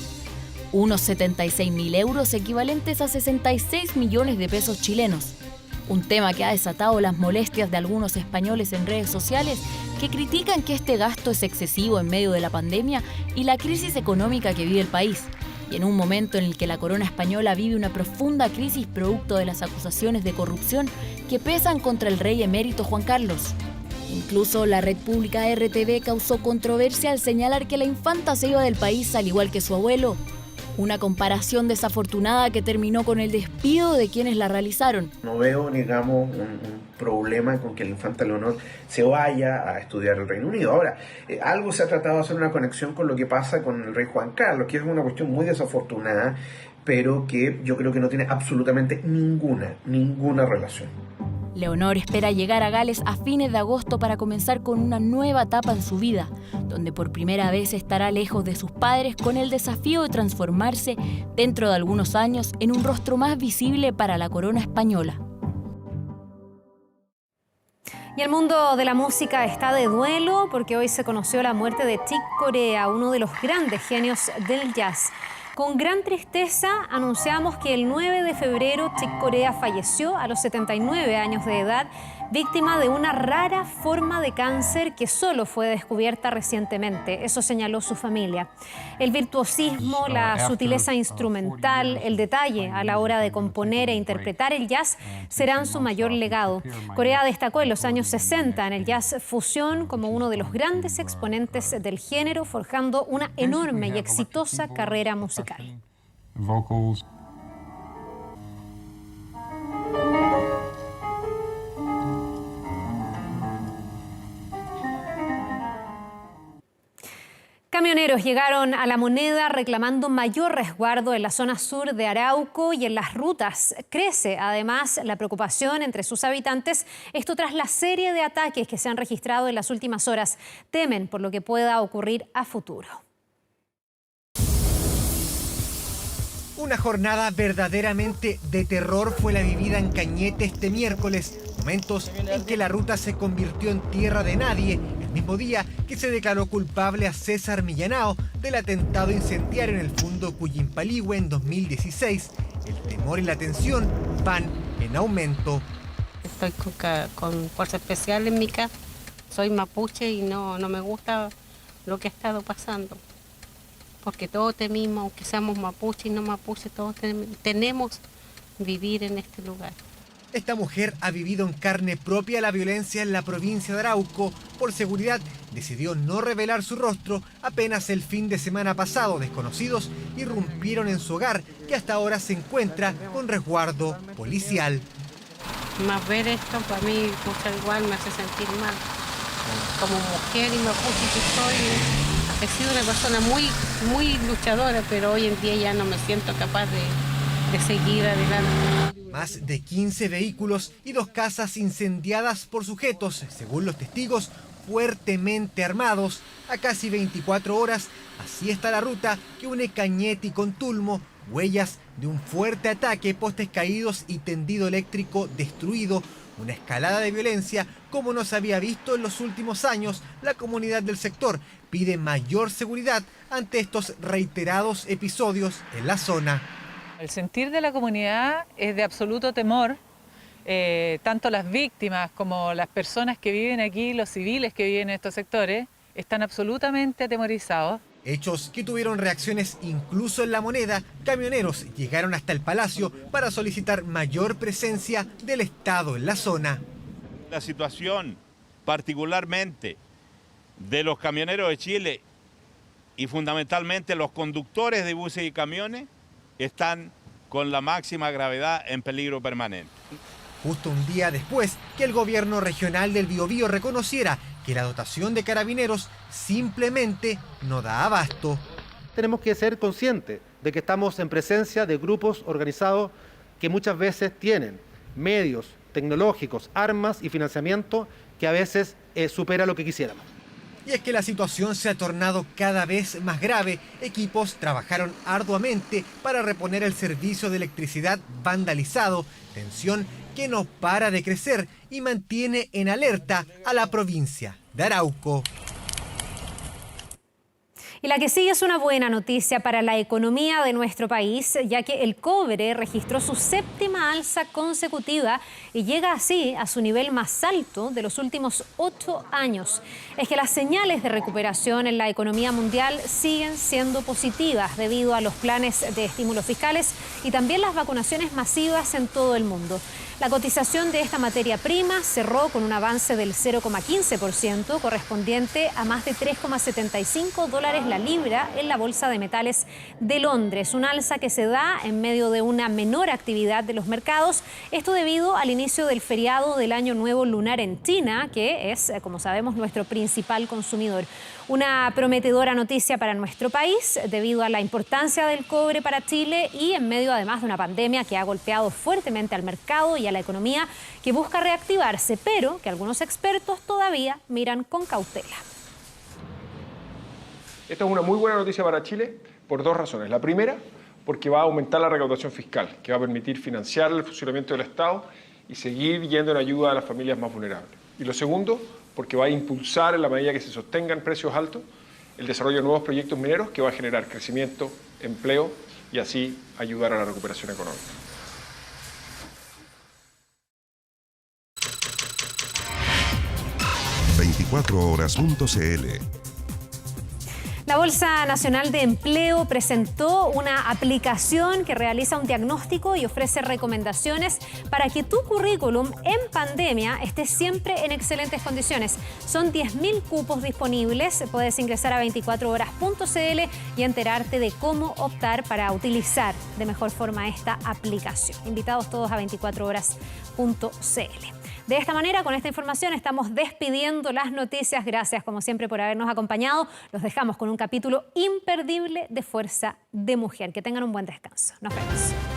Unos 76.000 euros equivalentes a 66 millones de pesos chilenos. Un tema que ha desatado las molestias de algunos españoles en redes sociales que critican que este gasto es excesivo en medio de la pandemia y la crisis económica que vive el país. Y en un momento en el que la corona española vive una profunda crisis producto de las acusaciones de corrupción que pesan contra el rey emérito Juan Carlos. Incluso la red pública RTV causó controversia al señalar que la infanta se iba del país al igual que su abuelo. Una comparación desafortunada que terminó con el despido de quienes la realizaron. No veo, digamos, un problema con que la infanta Leonor se vaya a estudiar al Reino Unido. Ahora, algo se ha tratado de hacer una conexión con lo que pasa con el rey Juan Carlos, que es una cuestión muy desafortunada, pero que yo creo que no tiene absolutamente ninguna relación. Leonor espera llegar a Gales a fines de agosto para comenzar con una nueva etapa en su vida, donde por primera vez estará lejos de sus padres con el desafío de transformarse dentro de algunos años en un rostro más visible para la corona española. Y el mundo de la música está de duelo porque hoy se conoció la muerte de Chick Corea, uno de los grandes genios del jazz. Con gran tristeza anunciamos que el 9 de febrero Chick Corea falleció a los 79 años de edad, víctima de una rara forma de cáncer que solo fue descubierta recientemente. Eso señaló su familia. El virtuosismo, la sutileza instrumental, el detalle a la hora de componer e interpretar el jazz serán su mayor legado. Corea destacó en los años 60 en el jazz fusión como uno de los grandes exponentes del género, forjando una enorme y exitosa carrera musical. Camioneros llegaron a La Moneda reclamando mayor resguardo en la zona sur de Arauco y en las rutas. Crece además la preocupación entre sus habitantes, esto tras la serie de ataques que se han registrado en las últimas horas. Temen por lo que pueda ocurrir a futuro. Una jornada verdaderamente de terror fue la vivida en Cañete este miércoles, momentos en que la ruta se convirtió en tierra de nadie, el mismo día que se declaró culpable a César Millanao del atentado incendiario en el Fundo Cuyímpaligüe en 2016. El temor y la tensión van en aumento. Estoy con fuerza especial en mi casa, soy mapuche y no me gusta lo que ha estado pasando. Porque todos temimos, aunque seamos mapuche y no mapuche, todos tenemos vivir en este lugar. Esta mujer ha vivido en carne propia la violencia en la provincia de Arauco. Por seguridad, decidió no revelar su rostro. Apenas el fin de semana pasado, desconocidos irrumpieron en su hogar, que hasta ahora se encuentra con resguardo policial. Más ver esto, para mí, igual me hace sentir mal. Como mujer y mapuche que soy, he sido una persona muy luchadora, pero hoy en día ya no me siento capaz de seguir adelante. Más de 15 vehículos y 2 casas incendiadas por sujetos, según los testigos, fuertemente armados. A casi 24 horas, así está la ruta que une Cañete y Contulmo, huellas de un fuerte ataque, postes caídos y tendido eléctrico destruido. Una escalada de violencia como no se había visto en los últimos años. La comunidad del sector pide mayor seguridad ante estos reiterados episodios en la zona. El sentir de la comunidad es de absoluto temor. Tanto las víctimas como las personas que viven aquí, los civiles que viven en estos sectores, están absolutamente atemorizados. Hechos que tuvieron reacciones incluso en La Moneda. Camioneros llegaron hasta el Palacio para solicitar mayor presencia del Estado en la zona. La situación particularmente de los camioneros de Chile y fundamentalmente los conductores de buses y camiones están con la máxima gravedad en peligro permanente. Justo un día después que el gobierno regional del Biobío reconociera que la dotación de carabineros simplemente no da abasto. Tenemos que ser conscientes de que estamos en presencia de grupos organizados que muchas veces tienen medios tecnológicos, armas y financiamiento que a veces supera lo que quisiéramos. Y es que la situación se ha tornado cada vez más grave. Equipos trabajaron arduamente para reponer el servicio de electricidad vandalizado, tensión que no para de crecer y mantiene en alerta a la provincia de Arauco. Y la que sigue es una buena noticia para la economía de nuestro país, ya que el cobre registró su 7ª alza consecutiva y llega así a su nivel más alto de los últimos 8 años. Es que las señales de recuperación en la economía mundial siguen siendo positivas debido a los planes de estímulos fiscales y también las vacunaciones masivas en todo el mundo. La cotización de esta materia prima cerró con un avance del 0,15%, correspondiente a más de $3,75 la libra en la Bolsa de Metales de Londres. Un alza que se da en medio de una menor actividad de los mercados. Esto debido al inicio del feriado del Año Nuevo Lunar en China, que es, como sabemos, nuestro principal consumidor. Una prometedora noticia para nuestro país debido a la importancia del cobre para Chile y en medio además de una pandemia que ha golpeado fuertemente al mercado y a la economía, que busca reactivarse, pero que algunos expertos todavía miran con cautela. Esta es una muy buena noticia para Chile por 2 razones. La primera, porque va a aumentar la recaudación fiscal, que va a permitir financiar el funcionamiento del Estado y seguir yendo en ayuda a las familias más vulnerables. Y lo segundo, porque va a impulsar, en la medida que se sostengan precios altos, el desarrollo de nuevos proyectos mineros que va a generar crecimiento, empleo y así ayudar a la recuperación económica. ...24horas.cl. La Bolsa Nacional de Empleo presentó una aplicación que realiza un diagnóstico y ofrece recomendaciones para que tu currículum en pandemia esté siempre en excelentes condiciones. Son 10.000 cupos disponibles. Puedes ingresar a 24horas.cl y enterarte de cómo optar para utilizar de mejor forma esta aplicación. Invitados todos a 24horas.cl. De esta manera, con esta información, estamos despidiendo las noticias. Gracias, como siempre, por habernos acompañado. Los dejamos con un capítulo imperdible de Fuerza de Mujer. Que tengan un buen descanso. Nos vemos.